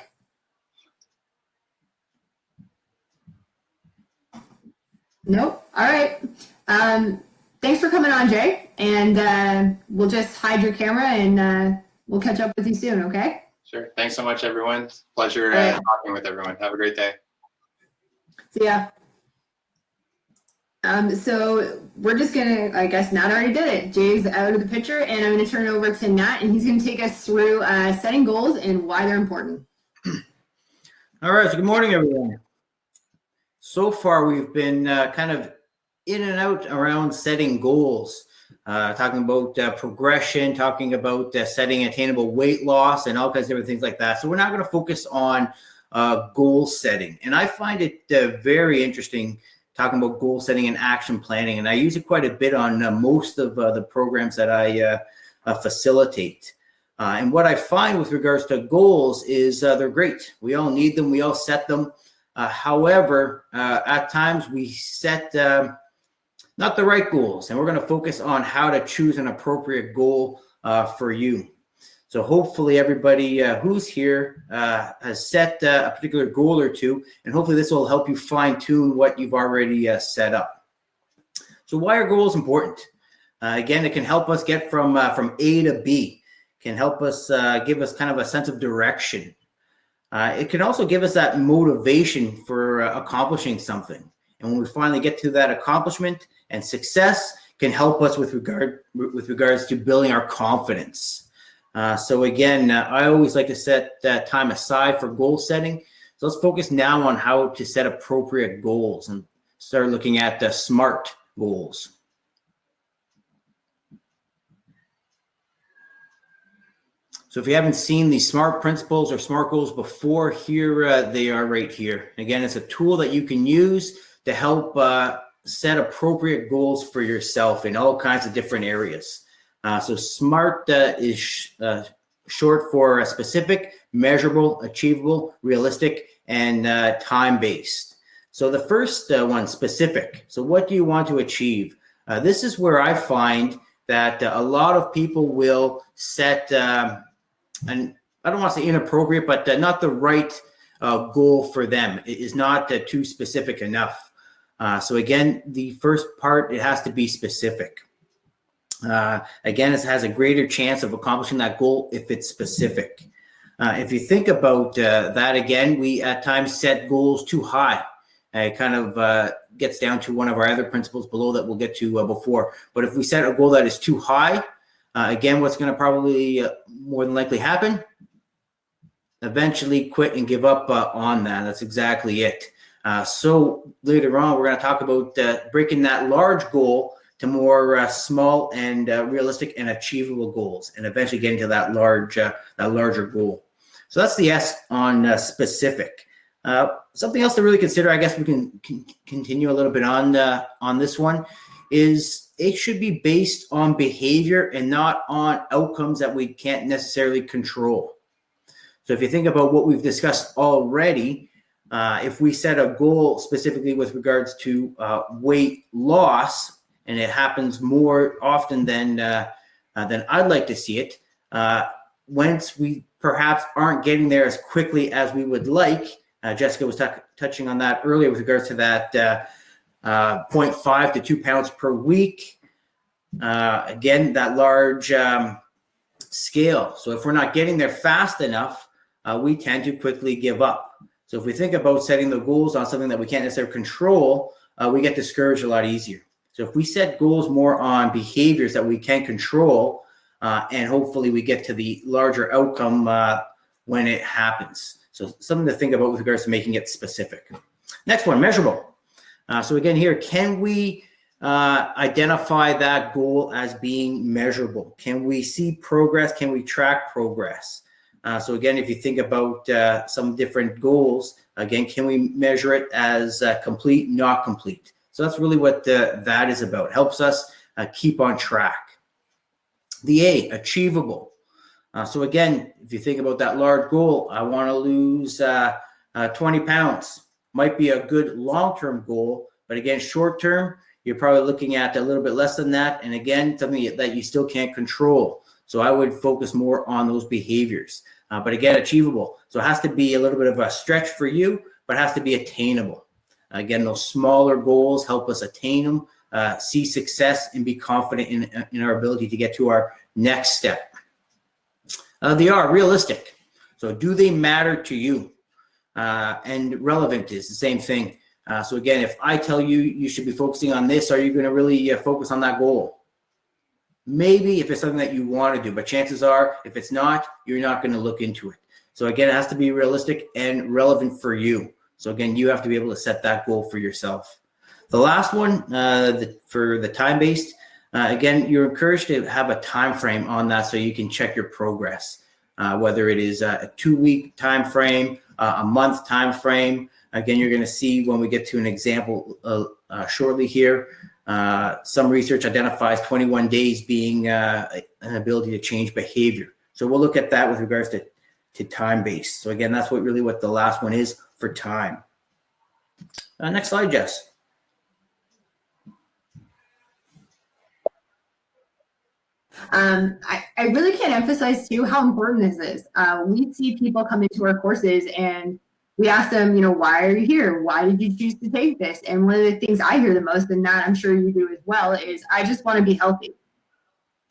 [SPEAKER 1] Nope. All right. Thanks for coming on, Jay. And we'll just hide your camera and we'll catch up with you soon, okay?
[SPEAKER 3] Sure. Thanks so much, everyone. Pleasure talking with everyone. Have a great day.
[SPEAKER 1] See ya. So we're just gonna, I guess Nat already did it. Jay's out of the picture and I'm gonna turn it over to Nat and he's gonna take us through setting goals and why they're important.
[SPEAKER 2] All right, so good morning, everyone. So far, we've been kind of in and out around setting goals, talking about progression, talking about setting attainable weight loss and all kinds of different things like that. So we're not gonna focus on goal setting. And I find it very interesting talking about goal setting and action planning. And I use it quite a bit on most of the programs that I facilitate. And what I find with regards to goals is they're great. We all need them. We all set them. However, at times we set not the right goals. And we're going to focus on how to choose an appropriate goal for you. So hopefully everybody who's here has set a particular goal or two, and hopefully this will help you fine tune what you've already set up. So why are goals important? Again, it can help us get from A to B. It can help us give us kind of a sense of direction. It can also give us that motivation for accomplishing something. And when we finally get to that accomplishment and success, can help us with regards to building our confidence. So again, I always like to set that time aside for goal setting. So let's focus now on how to set appropriate goals and start looking at the SMART goals. So if you haven't seen the SMART principles or SMART goals before, here they are right here. Again, it's a tool that you can use to help set appropriate goals for yourself in all kinds of different areas. So SMART is short for specific, measurable, achievable, realistic, and time-based. So the first one, specific. So what do you want to achieve? This is where I find that a lot of people will set and I don't want to say inappropriate, but not the right goal for them. It is not too specific enough. So again, the first part, it has to be specific. Again, it has a greater chance of accomplishing that goal if it's specific. If you think about that, again, we at times set goals too high. It kind of gets down to one of our other principles below that we'll get to before. But if we set a goal that is too high, again, what's going to probably more than likely happen? Eventually quit and give up on that. That's exactly it. So later on, we're going to talk about breaking that large goal to more small and realistic and achievable goals, and eventually getting to that larger goal. So that's the S on specific. Something else to really consider, I guess we can continue a little bit on this one, is it should be based on behavior and not on outcomes that we can't necessarily control. So if you think about what we've discussed already, if we set a goal specifically with regards to weight loss, and it happens more often than I'd like to see it, once we perhaps aren't getting there as quickly as we would like, Jessica was touching on that earlier with regards to that 0.5 to 2 pounds per week. Again, that large scale. So if we're not getting there fast enough, we tend to quickly give up. So if we think about setting the goals on something that we can't necessarily control, we get discouraged a lot easier. So if we set goals more on behaviors that we can control, and hopefully we get to the larger outcome when it happens. So something to think about with regards to making it specific. Next one, measurable. So again here, can we identify that goal as being measurable? Can we see progress? Can we track progress? So again, if you think about some different goals, again, can we measure it as complete, not complete? So that's really what that is about. It helps us keep on track. The A, achievable. So again, if you think about that large goal, I want to lose 20 pounds. Might be a good long-term goal, but again, short-term, you're probably looking at a little bit less than that. And again, something that you still can't control. So I would focus more on those behaviors. But again, achievable. So it has to be a little bit of a stretch for you, but it has to be attainable. Again, those smaller goals help us attain them, see success, and be confident in our ability to get to our next step. The R, realistic. So do they matter to you? And relevant is the same thing. So again, if I tell you you should be focusing on this, are you going to really focus on that goal? Maybe if it's something that you want to do, but chances are, if it's not, you're not going to look into it. So again, it has to be realistic and relevant for you. So again, you have to be able to set that goal for yourself. The last one, for the time-based, again, you're encouraged to have a time frame on that so you can check your progress, whether it is a 2-week time frame, a month time frame. Again, you're going to see when we get to an example shortly here. Some research identifies 21 days being an ability to change behavior. So we'll look at that with regards to time-based. So again, that's what the last one is for time. Next slide, Jess.
[SPEAKER 1] I really can't emphasize too how important this is. We see people come into our courses and we ask them, why are you here? Why did you choose to take this? And one of the things I hear the most, and that I'm sure you do as well, is I just want to be healthy,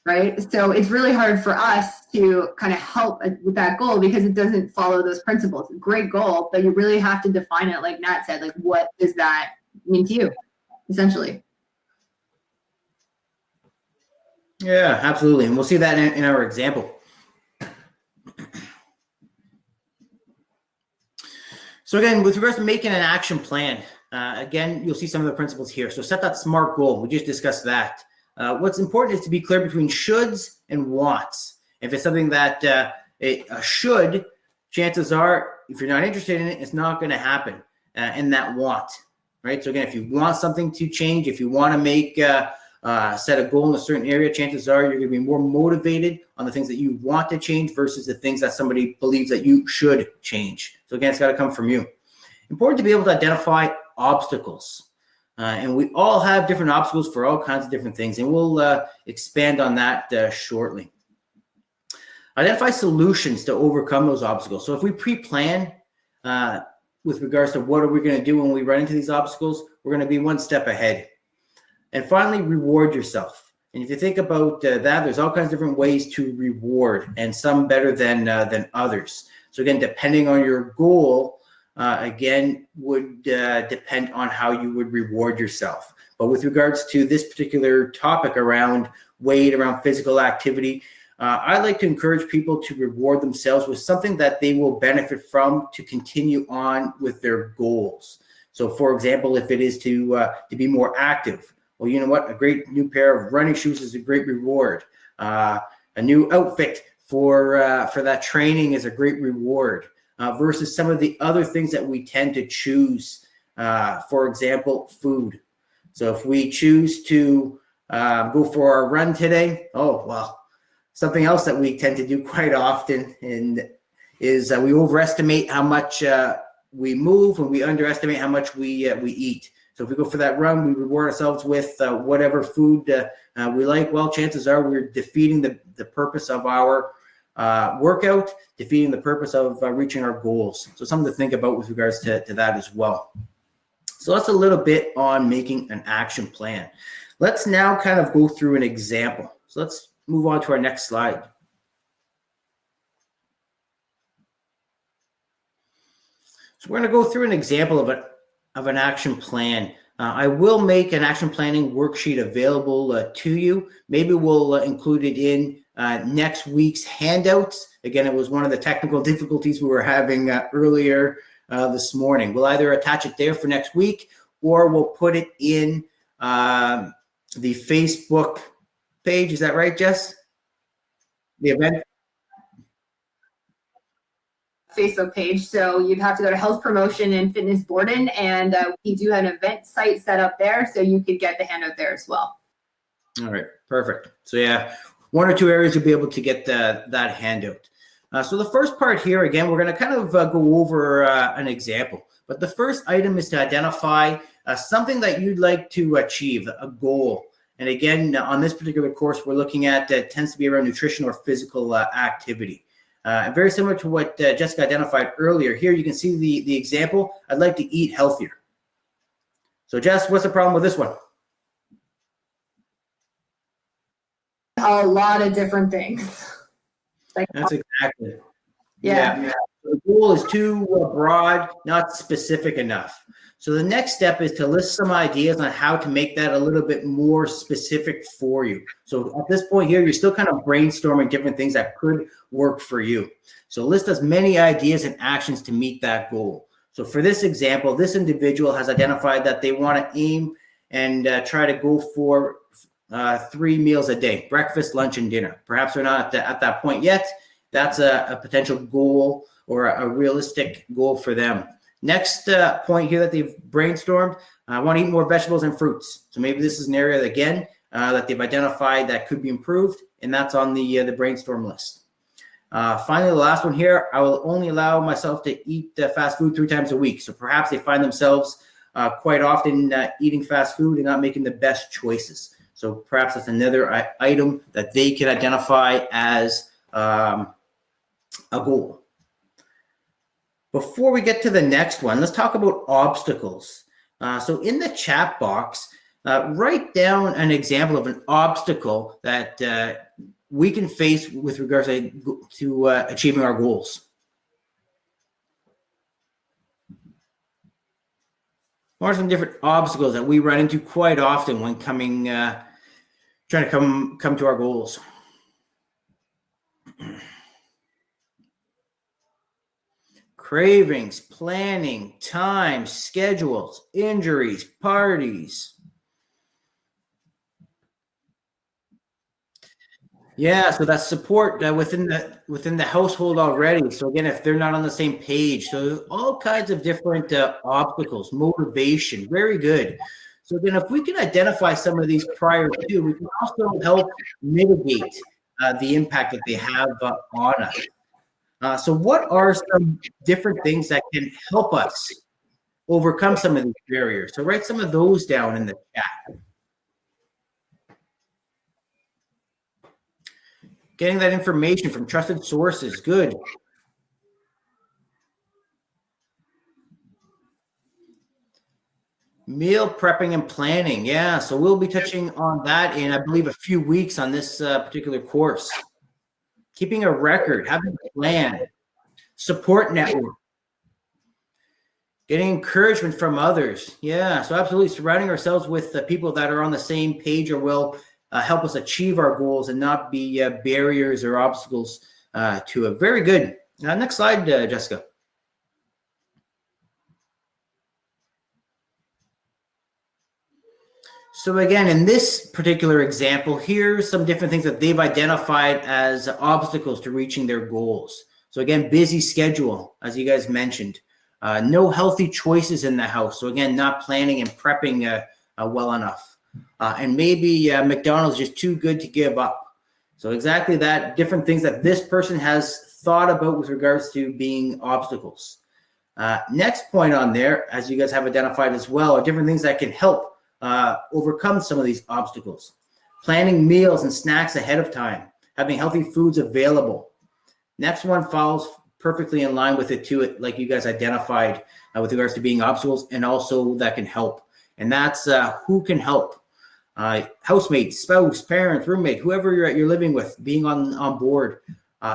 [SPEAKER 1] right? So it's really hard for us to kind of help with that goal because it doesn't follow those principles. Great goal, but you really have to define it, like Nat said, like what does that mean to you, essentially?
[SPEAKER 2] Yeah, absolutely. And we'll see that in our example. So again, with regards to making an action plan, again, you'll see some of the principles here. So set that SMART goal. We just discussed that. What's important is to be clear between shoulds and wants. If it's something that Should, chances are, if you're not interested in it, it's not going to happen. And that want, right? So again, if you want something to change, if you want to make set a goal in a certain area, chances are you're going to be more motivated on the things that you want to change versus the things that somebody believes that you should change. So again, it's got to come from you. Important to be able to identify obstacles. And we all have different obstacles for all kinds of different things, and we'll expand on that shortly. Identify solutions to overcome those obstacles. So if we pre-plan with regards to what are we going to do when we run into these obstacles, we're going to be one step ahead. And finally, reward yourself. And if you think about that, there's all kinds of different ways to reward, and some better than others. So again, depending on your goal, again, would depend on how you would reward yourself. But with regards to this particular topic around weight, around physical activity, I like to encourage people to reward themselves with something that they will benefit from to continue on with their goals. So for example, if it is to be more active, well, you know what? A great new pair of running shoes is a great reward. A new outfit for that training is a great reward versus some of the other things that we tend to choose. For example, food. So if we choose to go for our run today, oh, well, something else that we tend to do quite often is we overestimate how much we move and we underestimate how much we eat. So if we go for that run, we reward ourselves with whatever food we like. Well, chances are we're defeating the purpose of our workout, defeating the purpose of reaching our goals. So something to think about with regards to that as well. So that's a little bit on making an action plan. Let's now kind of go through an example. So let's move on to our next slide. So we're going to go through an example of an action plan. I will make an action planning worksheet available to you. Maybe we'll include it in next week's handouts. Again, it was one of the technical difficulties we were having earlier this morning. We'll either attach it there for next week, or we'll put it in the Facebook page. Is that right, Jess? The event?
[SPEAKER 1] Facebook page. So you'd have to go to Health Promotion and Fitness Borden, and we do have an event site set up there, so you could get the handout there as well.
[SPEAKER 2] All right, perfect. So yeah, one or two areas you'll be able to get that handout. So the first part here, again, we're going to kind of go over an example. But the first item is to identify something that you'd like to achieve, a goal. And again, on this particular course, we're looking at tends to be around nutrition or physical activity. Very similar to what Jessica identified earlier. Here you can see the example. I'd like to eat healthier. So Jess, what's the problem with this one?
[SPEAKER 1] A lot of different things.
[SPEAKER 2] That's exactly.
[SPEAKER 1] Yeah.
[SPEAKER 2] The goal is too broad, not specific enough. So the next step is to list some ideas on how to make that a little bit more specific for you. So at this point here, you're still kind of brainstorming different things that could work for you. So list as many ideas and actions to meet that goal. So for this example, this individual has identified that they want to aim and try to go for 3 meals a day, breakfast, lunch, and dinner. Perhaps they're not at that point yet. That's a potential goal or a realistic goal for them. Next point here that they've brainstormed, I want to eat more vegetables and fruits. So maybe this is an area, again, that they've identified that could be improved, and that's on the brainstorm list. Finally, the last one here, I will only allow myself to eat fast food 3 times a week. So perhaps they find themselves quite often eating fast food and not making the best choices. So perhaps that's another item that they can identify as a goal. Before we get to the next one, let's talk about obstacles. So in the chat box, write down an example of an obstacle that we can face with regards to achieving our goals. What are some different obstacles that we run into quite often when trying to come to our goals? Cravings, planning, time, schedules, injuries, parties. Yeah, so that's support within the household already. So again, if they're not on the same page, so there's all kinds of different obstacles, motivation, very good. So again, if we can identify some of these prior to, we can also help mitigate the impact that they have on us. So what are some different things that can help us overcome some of these barriers? So write some of those down in the chat. Getting that information from trusted sources, good. Meal prepping and planning. Yeah, so we'll be touching on that in, I believe, a few weeks on this particular course. Keeping a record, having a plan, support network, getting encouragement from others. Yeah, so absolutely surrounding ourselves with the people that are on the same page or will help us achieve our goals and not be barriers or obstacles to it. Very good. Next slide, Jessica. So again, in this particular example, here's some different things that they've identified as obstacles to reaching their goals. So again, busy schedule, as you guys mentioned. No healthy choices in the house. So again, not planning and prepping well enough. And maybe McDonald's is just too good to give up. So exactly that, different things that this person has thought about with regards to being obstacles. Next point on there, as you guys have identified as well, are different things that can help overcome some of these obstacles. Planning meals and snacks ahead of time, having healthy foods available. Next one follows perfectly in line with it too, like you guys identified with regards to being obstacles and also that can help. And that's who can help. Housemate, spouse, parent, roommate, whoever you're living with, being on board.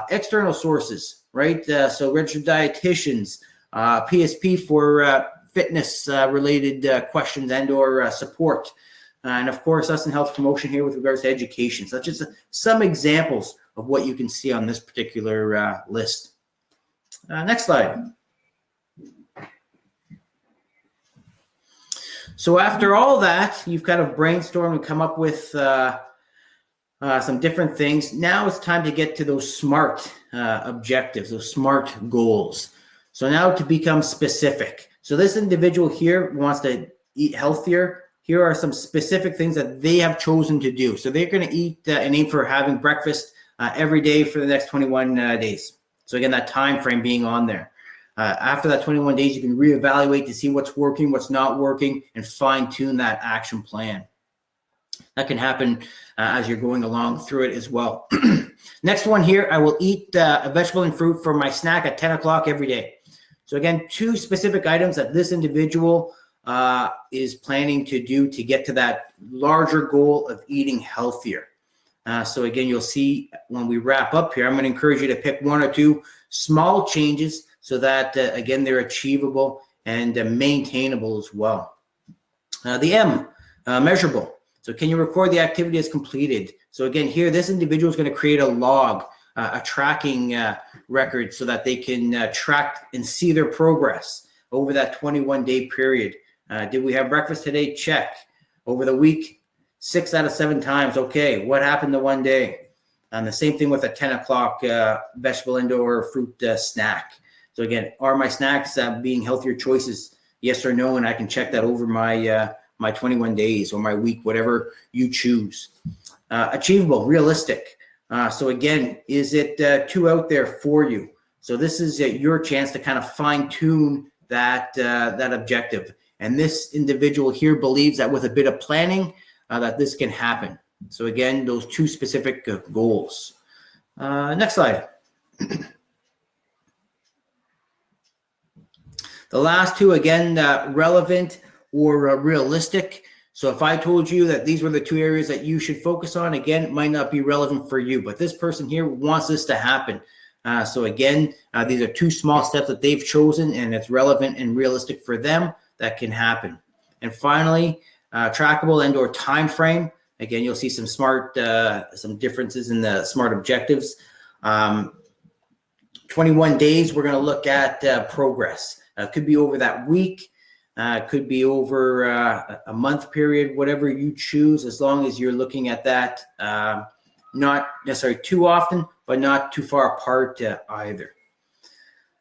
[SPEAKER 2] External sources, right? So registered dietitians, PSP for fitness related questions and or support. And of course, us in health promotion here with regards to education. So that's just some examples of what you can see on this particular list. Next slide. So after all that, you've kind of brainstormed and come up with some different things. Now it's time to get to those SMART objectives, those SMART goals. So now to become specific. So this individual here wants to eat healthier. Here are some specific things that they have chosen to do. So they're going to eat and aim for having breakfast every day for the next 21 days. So again, that time frame being on there. After that 21 days, you can reevaluate to see what's working, what's not working, and fine tune that action plan. That can happen as you're going along through it as well. Next one here, I will eat a vegetable and fruit for my snack at 10 o'clock every day. So again, two specific items that this individual is planning to do to get to that larger goal of eating healthier. So again, you'll see when we wrap up here, I'm going to encourage you to pick one or two small changes so that, again, they're achievable and maintainable as well. The M, measurable. So can you record the activity as completed? So again, here, this individual is going to create a log, a tracking record so that they can track and see their progress over that 21-day period. Did we have breakfast today? Check. Over the week, 6 out of 7 times. Okay, what happened the one day? And the same thing with a 10 o'clock vegetable and or fruit snack. So again, are my snacks being healthier choices? Yes or no? And I can check that over my my 21 days or my week, whatever you choose. Achievable, realistic. So again, is it too out there for you? So this is your chance to kind of fine tune that objective. And this individual here believes that with a bit of planning, that this can happen. So again, those two specific goals. Next slide. The last two, again, relevant or realistic. So if I told you that these were the two areas that you should focus on, again, it might not be relevant for you, but this person here wants this to happen. So again, these are two small steps that they've chosen and it's relevant and realistic for them that can happen. And finally, trackable and or time frame. Again, you'll see some SMART, some differences in the SMART objectives. 21 days, we're going to look at progress. Could be over that week. Could be over a month period, whatever you choose, as long as you're looking at that not necessarily too often, but not too far apart either.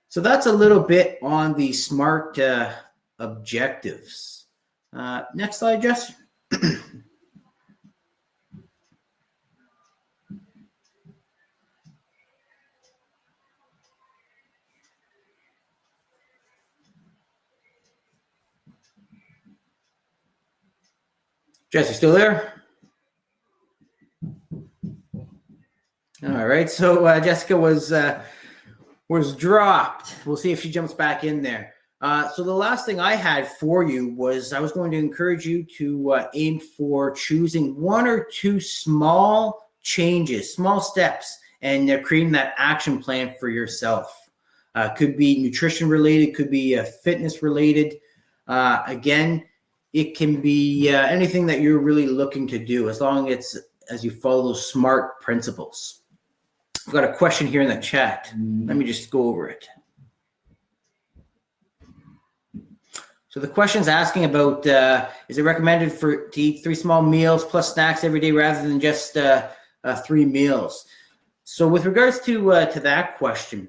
[SPEAKER 2] So that's a little bit on the SMART objectives. Next slide, Jess. Jess, you still there? All right, so Jessica was dropped. We'll see if she jumps back in there. So the last thing I had for you was I was going to encourage you to aim for choosing one or two small changes, small steps, and creating that action plan for yourself. Could be nutrition related, could be fitness related. Again, it can be anything that you're really looking to do, as long as you follow those SMART principles. I've got a question here in the chat. Let me just go over it. So the question is asking about, is it recommended to eat 3 small meals plus snacks every day rather than just 3 meals? So with regards to that question,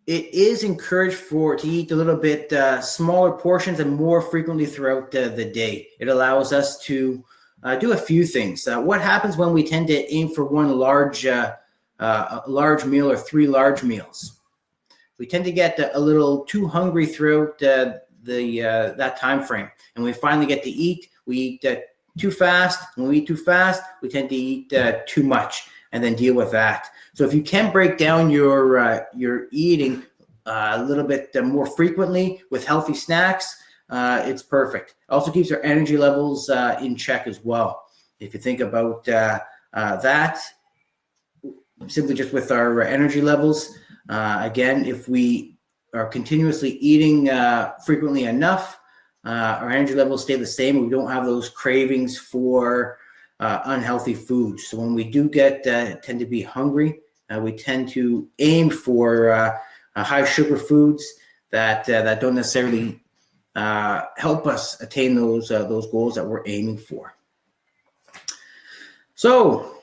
[SPEAKER 2] it is encouraged to eat a little bit smaller portions and more frequently throughout the day. It allows us to do a few things. What happens when we tend to aim for one large meal or 3 large meals? We tend to get a little too hungry throughout that time frame, and we finally get to eat. We eat too fast. When we eat too fast, we tend to eat too much, and then deal with that. So if you can break down your eating a little bit more frequently with healthy snacks, it's perfect. Also keeps our energy levels in check as well. If you think about that, simply just with our energy levels, again, if we are continuously eating frequently enough, our energy levels stay the same. We don't have those cravings for unhealthy foods. So when we do tend to be hungry, we tend to aim for high sugar foods that don't necessarily help us attain those goals that we're aiming for. So,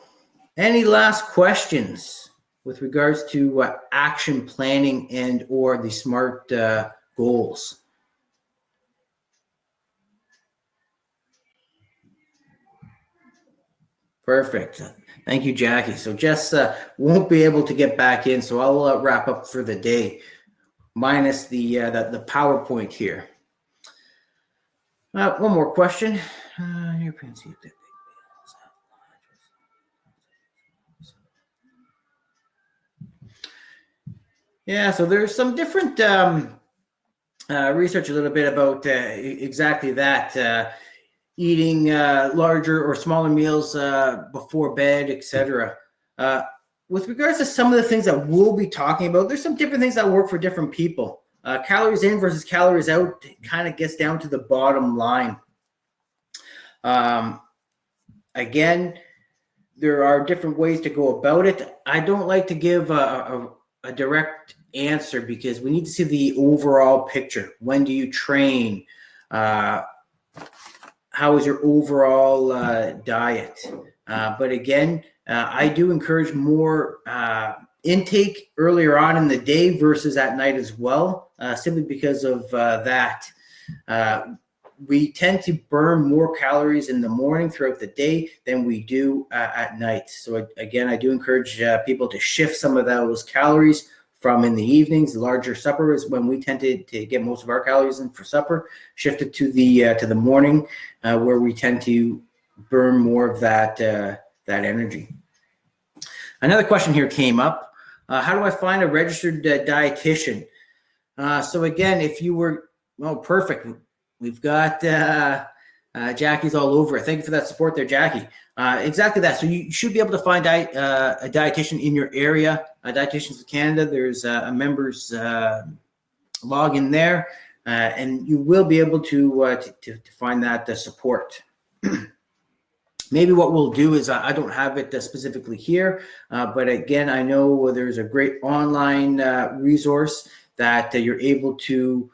[SPEAKER 2] any last questions with regards to action planning and or the SMART goals? Perfect. Thank you, Jackie. So Jess won't be able to get back in, so I'll wrap up for the day, minus the PowerPoint here. One more question. Yeah, so there's some different research a little bit about exactly that. Eating larger or smaller meals before bed, etc. With regards to some of the things that we'll be talking about, there's some different things that work for different people. Calories in versus calories out kind of gets down to the bottom line. Again, there are different ways to go about it. I don't like to give a direct answer because we need to see the overall picture. When do you train? How is your overall diet? But again, I do encourage more intake earlier on in the day versus at night as well, simply because of that. We tend to burn more calories in the morning throughout the day than we do at night. So again, I do encourage people to shift some of those calories from in the evenings. Larger supper is when we tend to get most of our calories in for supper. Shift it to the morning, where we tend to burn more of that energy. Another question here came up. How do I find a registered dietitian? So again, if you were, perfect. We've got Jackie's all over it. Thank you for that support there, Jackie. Exactly that. So you should be able to find a dietitian in your area. Dietitians of Canada, there's a members login there, and you will be able to find that support. Maybe what we'll do is, I don't have it specifically here, but again, I know there's a great online resource that you're able to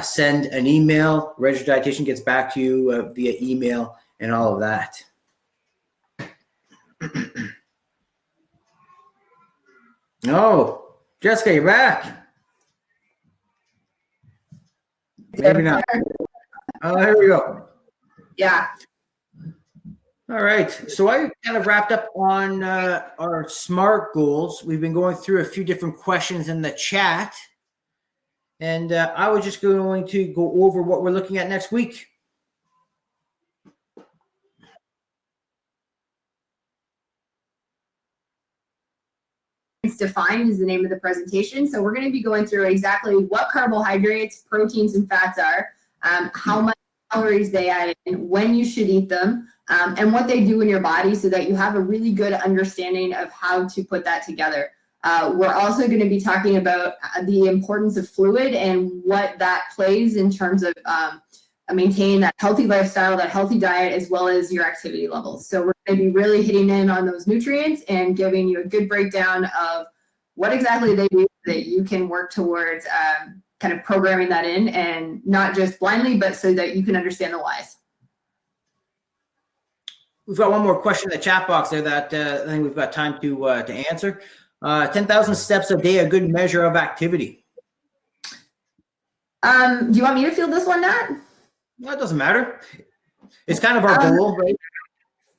[SPEAKER 2] send an email. Registered dietitian gets back to you via email and all of that. No, Jessica, you're back. Maybe not. Oh, here we go.
[SPEAKER 1] Yeah.
[SPEAKER 2] All right. So I kind of wrapped up on our SMART goals. We've been going through a few different questions in the chat. And I was just going to go over what we're looking at next week.
[SPEAKER 1] It's defined is the name of the presentation. So we're going to be going through exactly what carbohydrates, proteins, and fats are, how much calories they add in, when you should eat them, and what they do in your body so that you have a really good understanding of how to put that together. We're also going to be talking about the importance of fluid and what that plays in terms of maintaining that healthy lifestyle, that healthy diet, as well as your activity levels. So we're going to be really hitting in on those nutrients and giving you a good breakdown of what exactly they do that you can work towards kind of programming that in, and not just blindly, but so that you can understand the whys.
[SPEAKER 2] We've got one more question in the chat box there that I think we've got time to answer. 10,000 steps a day, a good measure of activity.
[SPEAKER 1] Do you want me to field this one, Nat?
[SPEAKER 2] Well, it doesn't matter. It's kind of our goal, right?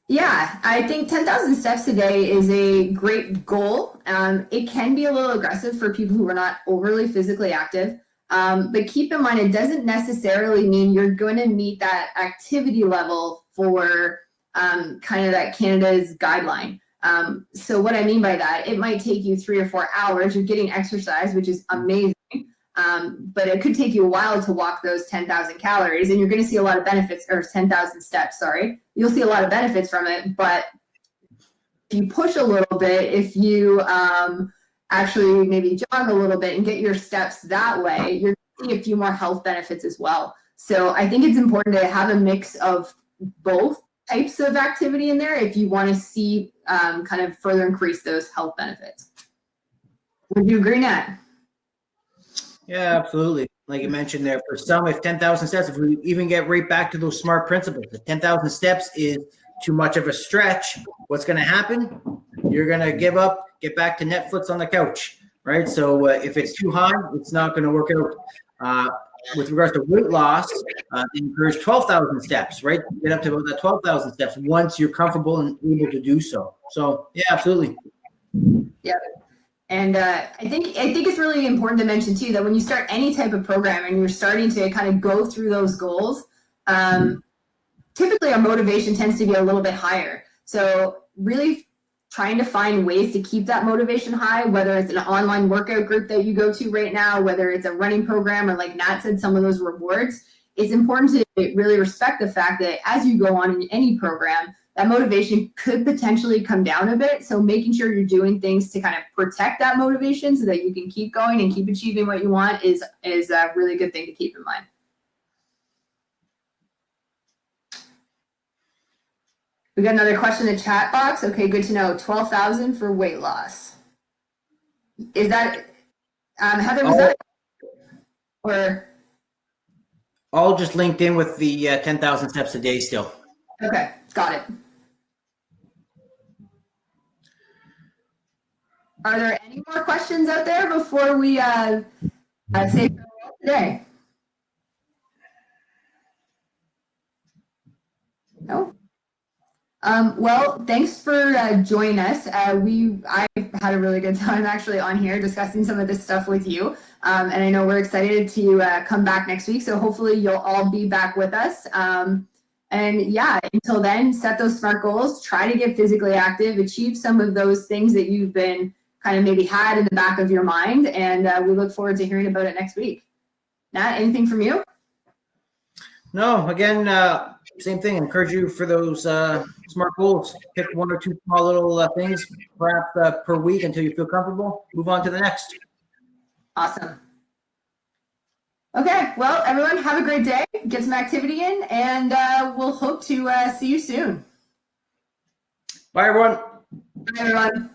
[SPEAKER 1] Yeah, I think 10,000 steps a day is a great goal. It can be a little aggressive for people who are not overly physically active. But keep in mind, it doesn't necessarily mean you're going to meet that activity level for kind of that Canada's guideline. So what I mean by that, it might take you 3 or 4 hours. You're getting exercise, which is amazing. But it could take you a while to walk those 10,000 calories, and you're going to see a lot of benefits, or 10,000 steps, sorry. You'll see a lot of benefits from it, but if you push a little bit, if you actually maybe jog a little bit and get your steps that way, you're going to see a few more health benefits as well. So I think it's important to have a mix of both types of activity in there if you want to see kind of further increase those health benefits. Would you agree, Nat?
[SPEAKER 2] Yeah, absolutely. Like you mentioned there, for some, if 10,000 steps, if we even get right back to those SMART principles, if 10,000 steps is too much of a stretch, what's going to happen? You're going to give up, get back to Netflix on the couch, right? So if it's too high, it's not going to work out. With regards to weight loss, encourage 12,000 steps, right? Get up to about that 12,000 steps once you're comfortable and able to do so. So, yeah, absolutely.
[SPEAKER 1] Yeah. And I think it's really important to mention too that when you start any type of program and you're starting to kind of go through those goals, typically our motivation tends to be a little bit higher. So really trying to find ways to keep that motivation high, whether it's an online workout group that you go to right now, whether it's a running program, or like Nat said, some of those rewards, it's important to really respect the fact that as you go on in any program, that motivation could potentially come down a bit. So making sure you're doing things to kind of protect that motivation so that you can keep going and keep achieving what you want is a really good thing to keep in mind. We got another question in the chat box. Okay, good to know. 12,000 for weight loss. Is that, Heather, was that, or?
[SPEAKER 2] All just linked in with the 10,000 steps a day still.
[SPEAKER 1] Okay, got it. Are there any more questions out there before we say farewell today? No? Well, thanks for joining us. I had a really good time actually on here discussing some of this stuff with you. And I know we're excited to come back next week. So hopefully you'll all be back with us. And yeah, until then, set those SMART goals, try to get physically active, achieve some of those things that you've been kind of maybe had in the back of your mind. And we look forward to hearing about it next week. Nat, anything from you?
[SPEAKER 2] No, again, same thing. Encourage you for those SMART goals. Pick 1 or 2 small little things, perhaps per week until you feel comfortable. Move on to the next.
[SPEAKER 1] Awesome. Okay, well, everyone, have a great day. Get some activity in, and we'll hope to see you soon.
[SPEAKER 2] Bye, everyone.
[SPEAKER 1] Bye, everyone.